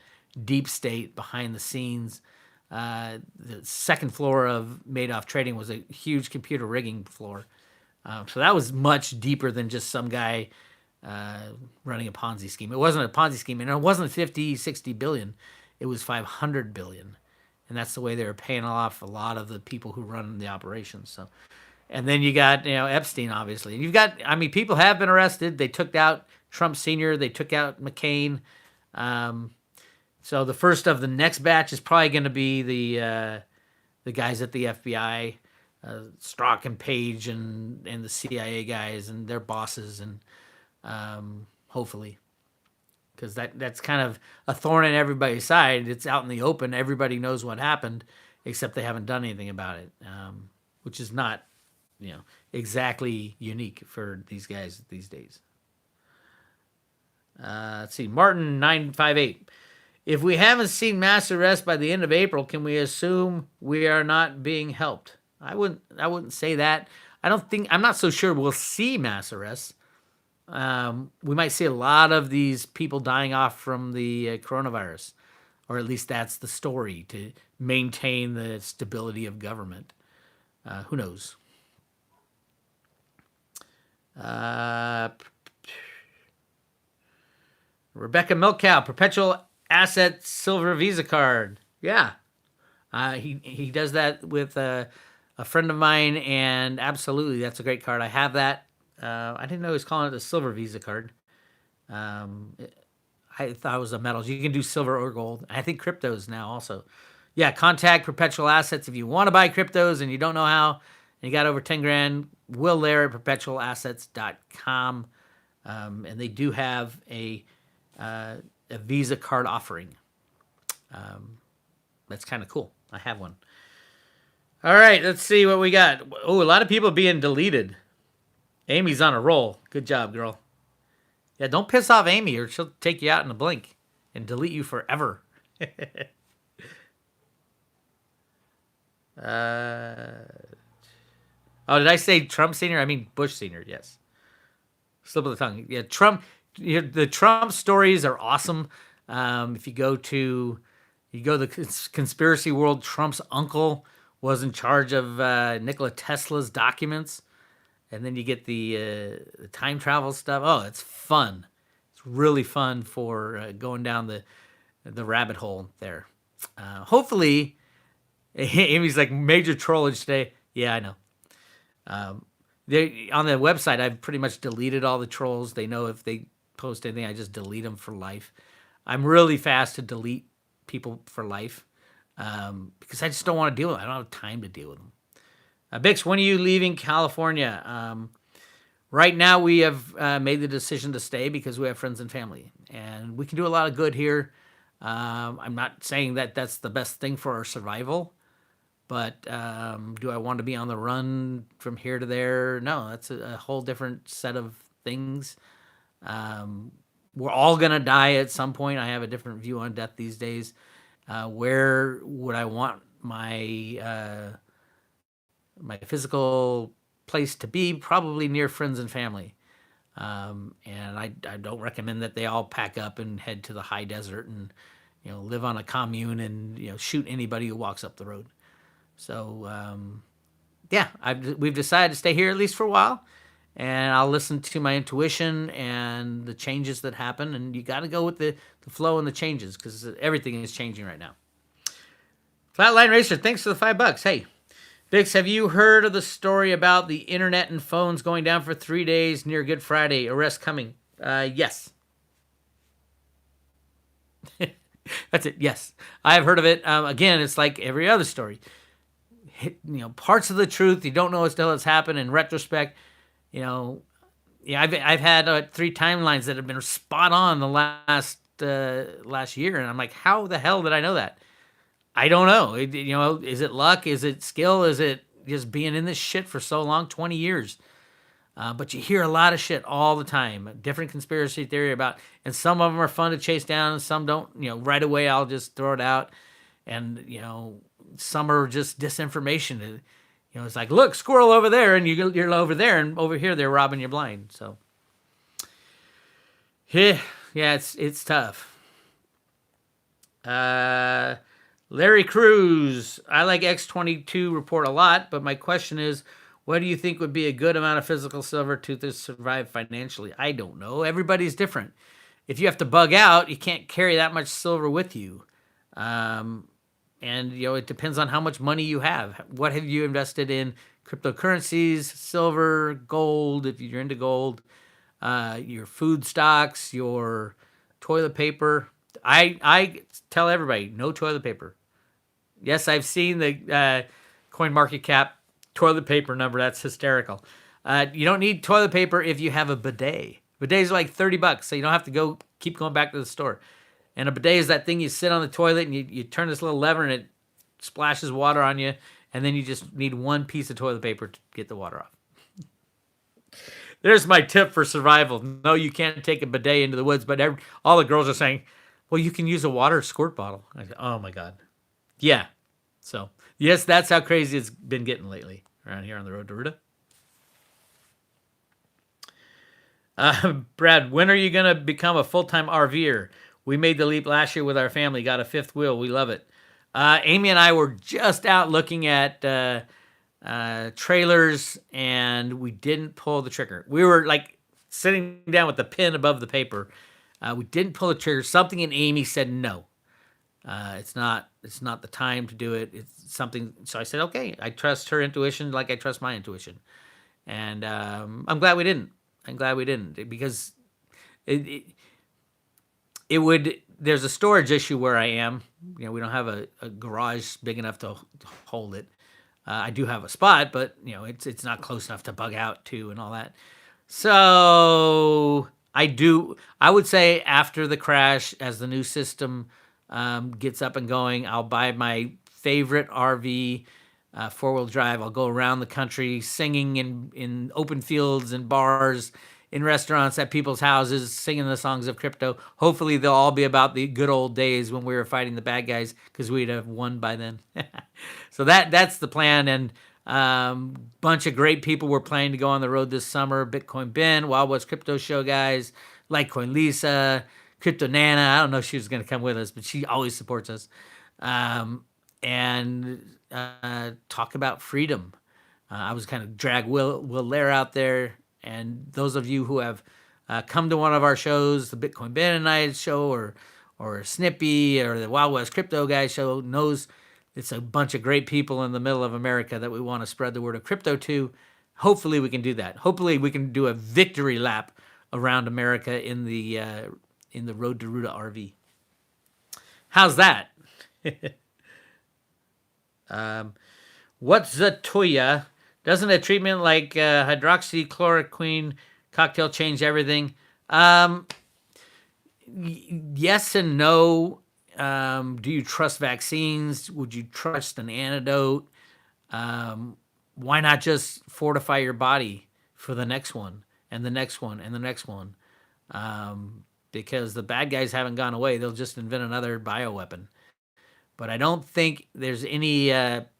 deep state behind the scenes. The second floor of Madoff Trading was a huge computer rigging floor. So that was much deeper than just some guy running a Ponzi scheme. It wasn't a Ponzi scheme, and it wasn't 50, 60 billion. It was 500 billion. And that's the way they were paying off a lot of the people who run the operations. So, and then you got, Epstein, obviously. And you've got, people have been arrested. They took out Trump Sr., they took out McCain. So the first of the next batch is probably going to be the guys at the FBI, Strzok and Page and the CIA guys and their bosses, and hopefully, because that's kind of a thorn in everybody's side. It's out in the open. Everybody knows what happened, except they haven't done anything about it, which is not, exactly unique for these guys these days. Let's see, Martin 958. If we haven't seen mass arrests by the end of April, can we assume we are not being helped? I wouldn't say that. I'm not so sure we'll see mass arrests. We might see a lot of these people dying off from the coronavirus, or at least that's the story to maintain the stability of government. Who knows? Uh, Rebecca Milkcow, perpetual asset silver Visa card. Yeah, he does that with a friend of mine, and absolutely, that's a great card. I have that. I didn't know he was calling it a silver Visa card. Um, I thought it was a metals. You can do silver or gold. I think cryptos now also. Yeah, contact Perpetual Assets if you want to buy cryptos and you don't know how, and you got over 10 grand. Will Lair at perpetualassets.com. And they do have a Visa card offering. That's kind of cool. I have one. All right, let's see what we got. Oh, a lot of people being deleted. Amy's on a roll. Good job, girl. Yeah, don't piss off Amy or she'll take you out in a blink and delete you forever. Oh, did I say Trump Senior? I mean Bush Senior, yes. Slip of the tongue. Yeah, Trump. The Trump stories are awesome. If you go to the conspiracy world, Trump's uncle was in charge of Nikola Tesla's documents. And then you get the time travel stuff. Oh, it's fun. It's really fun for going down the rabbit hole there. Hopefully, Amy's like major trollage today. Yeah, I know. They on the website, I've pretty much deleted all the trolls. They know if they post anything, I just delete them for life. I'm really fast to delete people for life because I just don't want to deal with them. I don't have time to deal with them. Bix, when are you leaving California? Right now, we have made the decision to stay because we have friends and family, and we can do a lot of good here. I'm not saying that that's the best thing for our survival, but do I want to be on the run from here to there? No, that's a whole different set of things. We're all going to die at some point. I have a different view on death these days. Where would I want my physical place to be? Probably near friends and family. And I don't recommend that they all pack up and head to the high desert and live on a commune and shoot anybody who walks up the road. So yeah, we've decided to stay here at least for a while, and I'll listen to my intuition and the changes that happen. And you got to go with the flow and the changes because everything is changing right now. Flatline Racer, thanks for the $5. Hey. Bix, have you heard of the story about the internet and phones going down for 3 days near Good Friday? Arrest coming. Yes. That's it. Yes. I have heard of it. Again, it's like every other story. Parts of the truth you don't know until it's happened. In retrospect, I've had 3 timelines that have been spot on the last year, and I'm like, how the hell did I know that? I don't know. Is it luck? Is it skill? Is it just being in this shit for so long, 20 years? But you hear a lot of shit all the time, different conspiracy theory about, and some of them are fun to chase down, and some don't. Right away I'll just throw it out, and some are just disinformation. It's like, look, squirrel over there, and you're over there, and over here they're robbing you blind. So, yeah, it's tough. Larry Cruz, I like X22 report a lot, but my question is, what do you think would be a good amount of physical silver to survive financially? I don't know. Everybody's different. If you have to bug out, you can't carry that much silver with you. And it depends on how much money you have. What have you invested in? Cryptocurrencies, silver, gold, if you're into gold, your food stocks, your toilet paper. I tell everybody, no toilet paper. Yes, I've seen the CoinMarketCap toilet paper number. That's hysterical. You don't need toilet paper if you have a bidet. Bidets are like $30, so you don't have to keep going back to the store. And a bidet is that thing you sit on the toilet and you turn this little lever and it splashes water on you, and then you just need one piece of toilet paper to get the water off. There's my tip for survival. No, you can't take a bidet into the woods, but all the girls are saying, well, you can use a water squirt bottle. I go, oh, my God. Yeah. So, yes, that's how crazy it's been getting lately around here on the road to Ruta. Brad, when are you going to become a full-time RVer? We made the leap last year with our family, got a fifth wheel. We love it. Amy and I were just out looking at trailers, and we didn't pull the trigger. We were like sitting down with the pen above the paper. We didn't pull the trigger. Something in Amy said no. It's not the time to do it. It's something. So I said, okay, I trust her intuition like I trust my intuition, and I'm glad we didn't. I'm glad we didn't because it, it it would. There's a storage issue where I am. We don't have a garage big enough to hold it. I do have a spot, but it's not close enough to bug out to and all that. So I do. I would say after the crash, as the new system gets up and going, I'll buy my favorite RV, four-wheel drive. I'll go around the country singing in open fields and bars, in restaurants, at people's houses, singing the songs of crypto. Hopefully, they'll all be about the good old days when we were fighting the bad guys, because we'd have won by then. So that's the plan. And bunch of great people were planning to go on the road this summer. Bitcoin Ben, Wild West Crypto Show guys, Litecoin Lisa, Crypto Nana. I don't know if she was going to come with us, but she always supports us. And talk about freedom. I was kind of drag Will Lair out there. And those of you who have come to one of our shows, the Bitcoin Ben and I show, or Snippy, or the Wild West Crypto Guy show, knows it's a bunch of great people in the middle of America that we want to spread the word of crypto to. Hopefully we can do that. Hopefully we can do a victory lap around America in the Road to Ruta RV. How's that? What's Zatoya? Doesn't a treatment like hydroxychloroquine cocktail change everything? Yes and no. Do you trust vaccines? Would you trust an antidote? Why not just fortify your body for the next one and the next one and the next one? Because the bad guys haven't gone away. They'll just invent another bioweapon. But I don't think there's any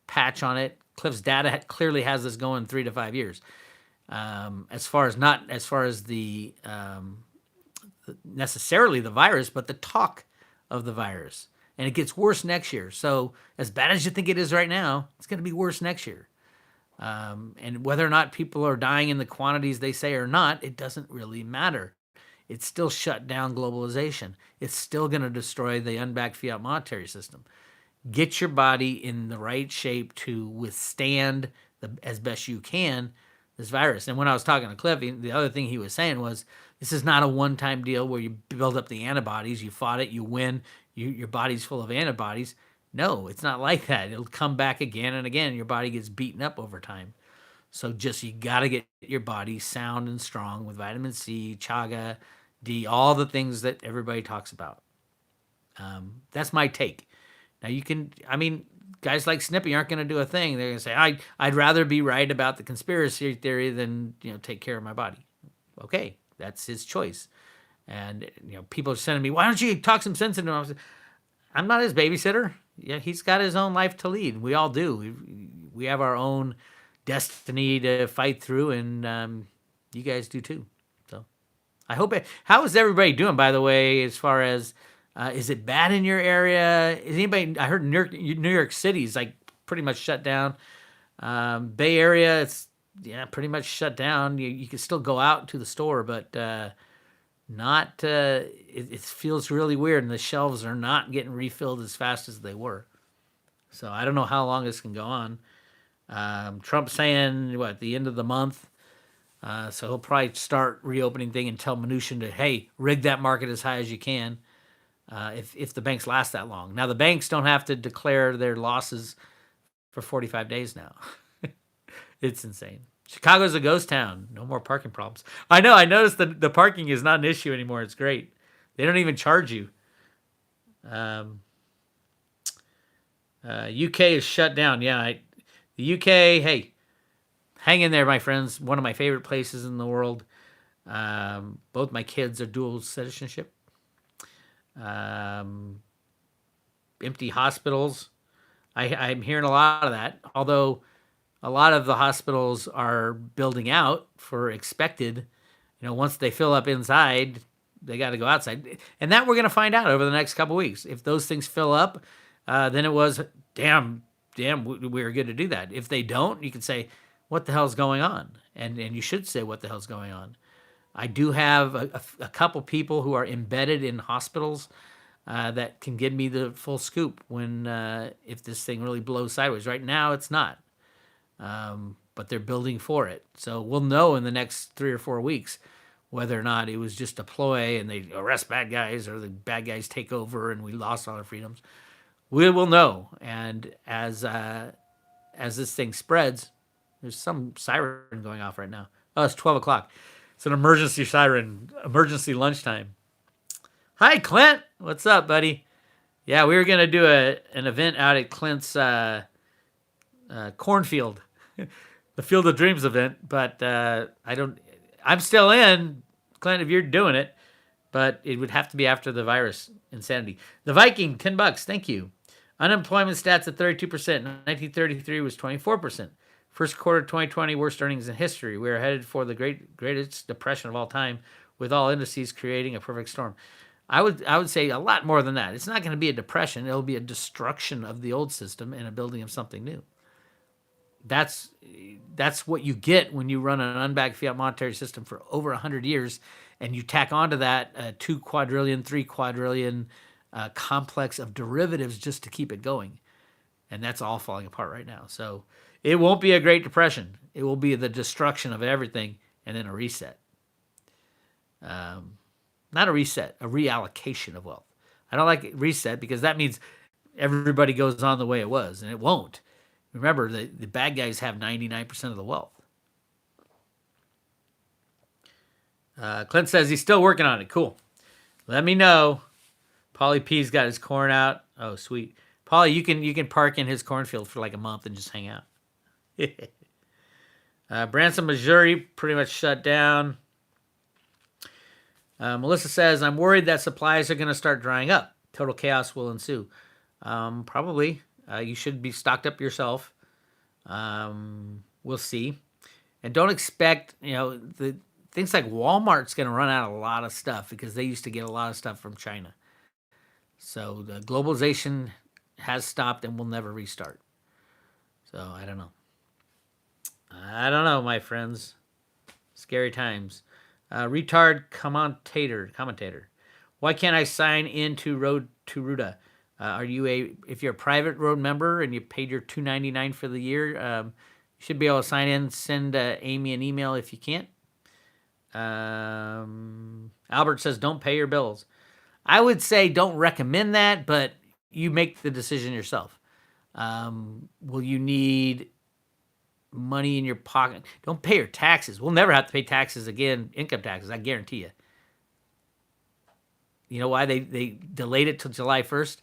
patch on it. Cliff's data clearly has this going 3 to 5 years. As far as the necessarily the virus, but the talk of the virus. And it gets worse next year. So as bad as you think it is right now, it's going to be worse next year. And whether or not people are dying in the quantities they say or not, it doesn't really matter. It's still shut down globalization. It's still going to destroy the unbacked fiat monetary system. Get your body in the right shape to withstand as best you can this virus. And when I was talking to Cliff, the other thing he was saying was, this is not a one-time deal where you build up the antibodies, you fought it, you win, your body's full of antibodies. No, it's not like that. It'll come back again and again, and your body gets beaten up over time. So you got to get your body sound and strong with vitamin C, chaga, D, all the things that everybody talks about. That's my take. Now guys like Snippy aren't going to do a thing. They're going to say, I'd rather be right about the conspiracy theory than take care of my body. Okay, that's his choice. And people are sending me, why don't you talk some sense into him? I'm not his babysitter. Yeah, he's got his own life to lead. We all do. We have our own destiny to fight through, and you guys do too. So I hope how is everybody doing, by the way, as far as is it bad in your area? Is anybody? I heard New York City's like pretty much shut down. Bay Area, it's pretty much shut down. You can still go out to the store, but not. It feels really weird, and the shelves are not getting refilled as fast as they were. So I don't know how long this can go on. Trump saying the end of the month. So he'll probably start reopening thing and tell Mnuchin to, hey, rig that market as high as you can. If the banks last that long. Now, the banks don't have to declare their losses for 45 days now. It's insane. Chicago's a ghost town. No more parking problems. I know. I noticed that the parking is not an issue anymore. It's great. They don't even charge you. UK is shut down. Yeah, the UK, hey, hang in there, my friends. One of my favorite places in the world. Both my kids are dual citizenship. Empty hospitals. I'm hearing a lot of that, although a lot of the hospitals are building out for expected Once they fill up inside, they got to go outside. And that we're going to find out over the next couple weeks. If those things fill up, then it was, damn, we were good to do that. If they don't, you can say, what the hell's going on? And you should say, what the hell's going on? I do have a couple people who are embedded in hospitals that can give me the full scoop when if this thing really blows sideways. Right now, it's not. But they're building for it. So we'll know in the next 3 or 4 weeks whether or not it was just a ploy and they arrest bad guys or the bad guys take over and we lost all our freedoms. We will know. And as this thing spreads, there's some siren going off right now. Oh, it's 12 o'clock. It's an emergency siren, emergency lunchtime. Hi, Clint. What's up, buddy? Yeah, we were going to do an event out at Clint's cornfield, the Field of Dreams event, but I'm still in, Clint, if you're doing it, but it would have to be after the virus insanity. The Viking, $10, thank you. Unemployment stats at 32%. 1933 was 24%. First quarter 2020, worst earnings in history. We are headed for the greatest depression of all time, with all indices creating a perfect storm. I would say a lot more than that. It's not going to be a depression. It'll be a destruction of the old system and a building of something new. That's what you get when you run an unbacked fiat monetary system for over 100 years, and you tack onto that a 2 quadrillion, 3 quadrillion complex of derivatives just to keep it going. And that's all falling apart right now. So it won't be a Great Depression. It will be the destruction of everything and then a reset. Not a reset, a reallocation of wealth. I don't like reset because that means everybody goes on the way it was, and it won't. Remember, the bad guys have 99% of the wealth. Clint says he's still working on it. Cool. Let me know. Paulie P's got his corn out. Oh, sweet. Paulie, you can park in his cornfield for like a month and just hang out. Branson, Missouri, pretty much shut down. Melissa says, I'm worried that supplies are going to start drying up. Total chaos will ensue. Probably. You should be stocked up yourself. We'll see. And don't expect, the things like Walmart's going to run out a lot of stuff because they used to get a lot of stuff from China. So the globalization has stopped and will never restart. So I don't know. My friends. Scary times. Retard commentator. Why can't I sign into Road to Ruta? If you're a private road member and you paid your $2.99 for the year, you should be able to sign in. Send Amy an email if you can't. Albert says don't pay your bills. I would say don't recommend that, but you make the decision yourself. Will you need money in your pocket? Don't pay your taxes. We'll never have to pay taxes again, income taxes, I guarantee you. You know why they delayed it till July 1st?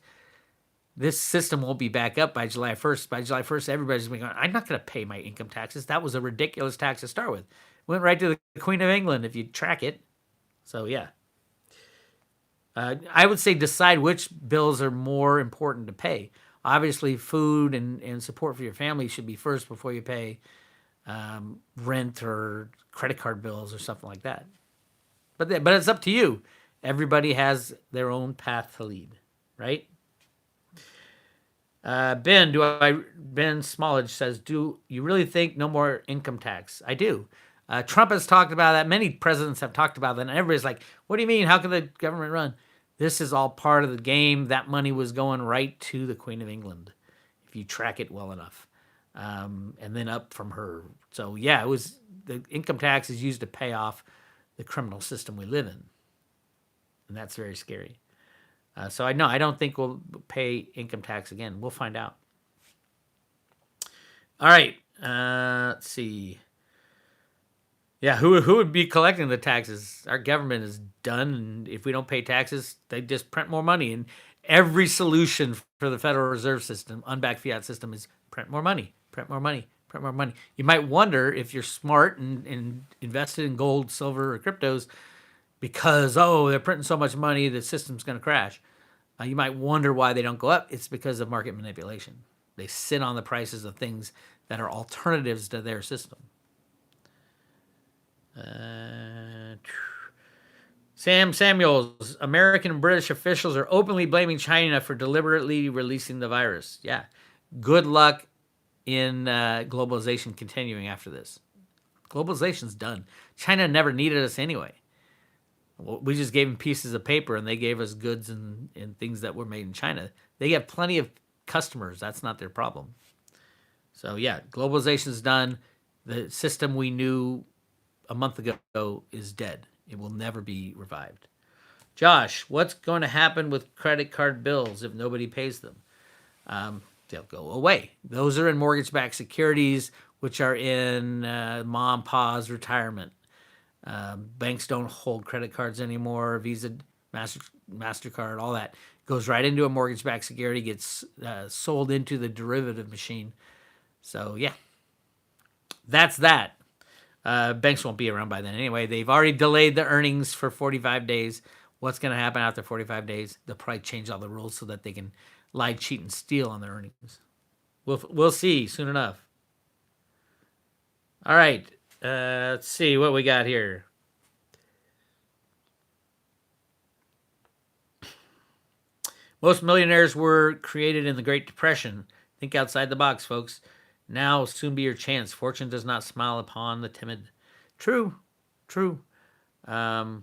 This system won't be back up by July 1st. By July 1st, everybody's going, I'm not going to pay my income taxes. That was a ridiculous tax to start with. Went right to the Queen of England if you track it. So, yeah. I would say decide which bills are more important to pay. Obviously, food and support for your family should be first before you pay rent or credit card bills or something like that. But it's up to you. Everybody has their own path to lead, right? Ben Smallage says, do you really think no more income tax? I do. Trump has talked about that. Many presidents have talked about that. And everybody's like, what do you mean? How can the government run? This is all part of the game. That money was going right to the Queen of England, if you track it well enough, and then up from her. So, yeah, the income tax is used to pay off the criminal system we live in. And that's very scary. So, I don't think we'll pay income tax again. We'll find out. All right. Let's see. Yeah, who would be collecting the taxes? Our government is done, and if we don't pay taxes, they just print more money. And every solution for the Federal Reserve System, unbacked fiat system, is print more money, print more money, print more money. You might wonder if you're smart and invested in gold, silver, or cryptos because, they're printing so much money, the system's going to crash. You might wonder why they don't go up. It's because of market manipulation. They sit on the prices of things that are alternatives to their system. Sam Samuels, American and British officials are openly blaming China for deliberately releasing the virus. Yeah. Good luck in globalization continuing after this. Globalization's done. China never needed us anyway. We just gave them pieces of paper and they gave us goods and things that were made in China. They have plenty of customers. That's not their problem. So, yeah, globalization's done. The system we knew a month ago is dead. It will never be revived. Josh, what's going to happen with credit card bills if nobody pays them? They'll go away. Those are in mortgage-backed securities, which are in mom and pa's retirement. Banks don't hold credit cards anymore. Visa, MasterCard, all that goes right into a mortgage-backed security, gets sold into the derivative machine. So, yeah, that's that. Banks won't be around by then anyway. They've already delayed the earnings for 45 days. What's going to happen after 45 days? They'll probably change all the rules so that they can lie, cheat, and steal on their earnings. We'll see soon enough. All right. Let's see what we got here. Most millionaires were created in the Great Depression. Think outside the box, folks. Now will soon be your chance. Fortune does not smile upon the timid. True. But,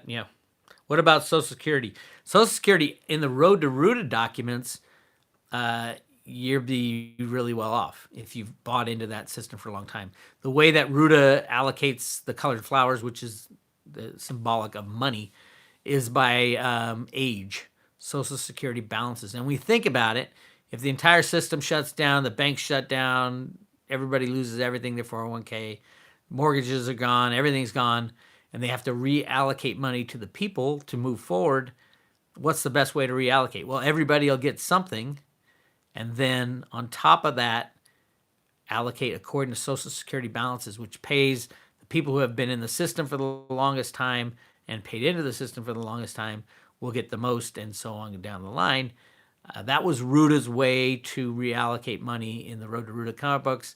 yeah. What about Social Security? Social Security, in the Road to Rooted documents, you'll be really well off if you've bought into that system for a long time. The way that Ruta allocates the colored flowers, which is the symbolic of money, is by age. Social Security balances. And we think about it, if the entire system shuts down, the banks shut down, everybody loses everything, their 401k, mortgages are gone, everything's gone, and they have to reallocate money to the people to move forward, what's the best way to reallocate? Well, everybody will get something, and then on top of that, allocate according to Social Security balances, which pays the people who have been in the system for the longest time and paid into the system for the longest time will get the most, and so on down the line. That was Ruta's way to reallocate money in the Road to Ruta comic books,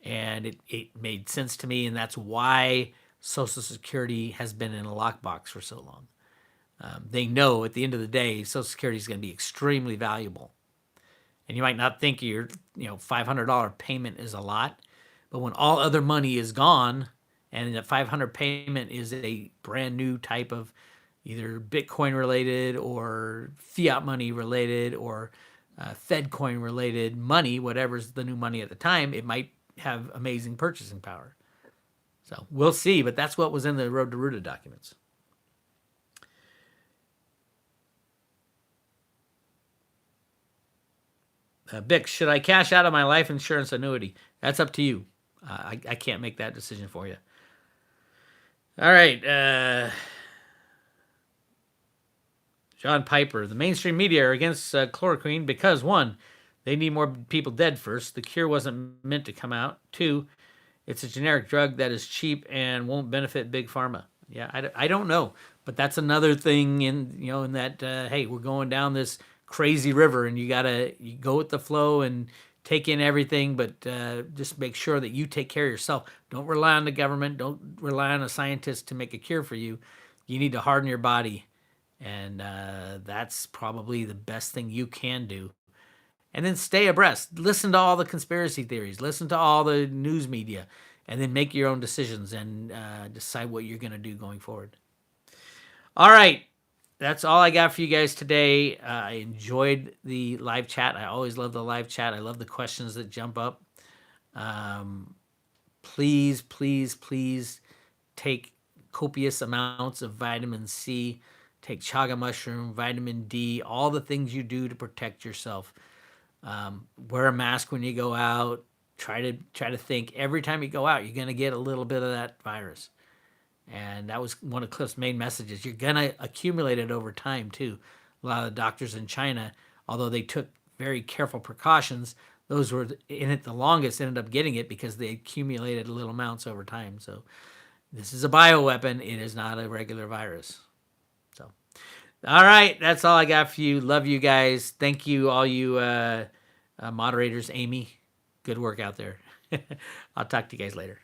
and it made sense to me, and that's why Social Security has been in a lockbox for so long. They know at the end of the day, Social Security is going to be extremely valuable. And you might not think your $500 payment is a lot, but when all other money is gone, and the $500 payment is a brand new type of either Bitcoin related or fiat money related or Fed coin related money, whatever's the new money at the time, it might have amazing purchasing power. So we'll see, but that's what was in the Road to Ruta documents. Bix, should I cash out of my life insurance annuity? That's up to you. I can't make that decision for you. All right. John Piper, the mainstream media are against chloroquine because, 1, they need more people dead first. The cure wasn't meant to come out. 2, it's a generic drug that is cheap and won't benefit big pharma. Yeah, I don't know, but that's another thing in that hey, we're going down this crazy river, and you go with the flow and take in everything, but just make sure that you take care of yourself. Don't rely on the government. Don't rely on a scientist to make a cure for you. You need to harden your body, and that's probably the best thing you can do. And then stay abreast. Listen to all the conspiracy theories. Listen to all the news media, and then make your own decisions and decide what you're going to do going forward. All right. That's all I got for you guys today. I enjoyed the live chat. I always love the live chat. I love the questions that jump up. Please take copious amounts of vitamin C. Take chaga mushroom, vitamin D, all the things you do to protect yourself. Wear a mask when you go out. Try to think every time you go out, you're going to get a little bit of that virus. And that was one of Cliff's main messages. You're going to accumulate it over time, too. A lot of the doctors in China, although they took very careful precautions, those were in it the longest ended up getting it because they accumulated little amounts over time. So this is a bioweapon. It is not a regular virus. So, all right. That's all I got for you. Love you guys. Thank you, all you moderators. Amy, good work out there. I'll talk to you guys later.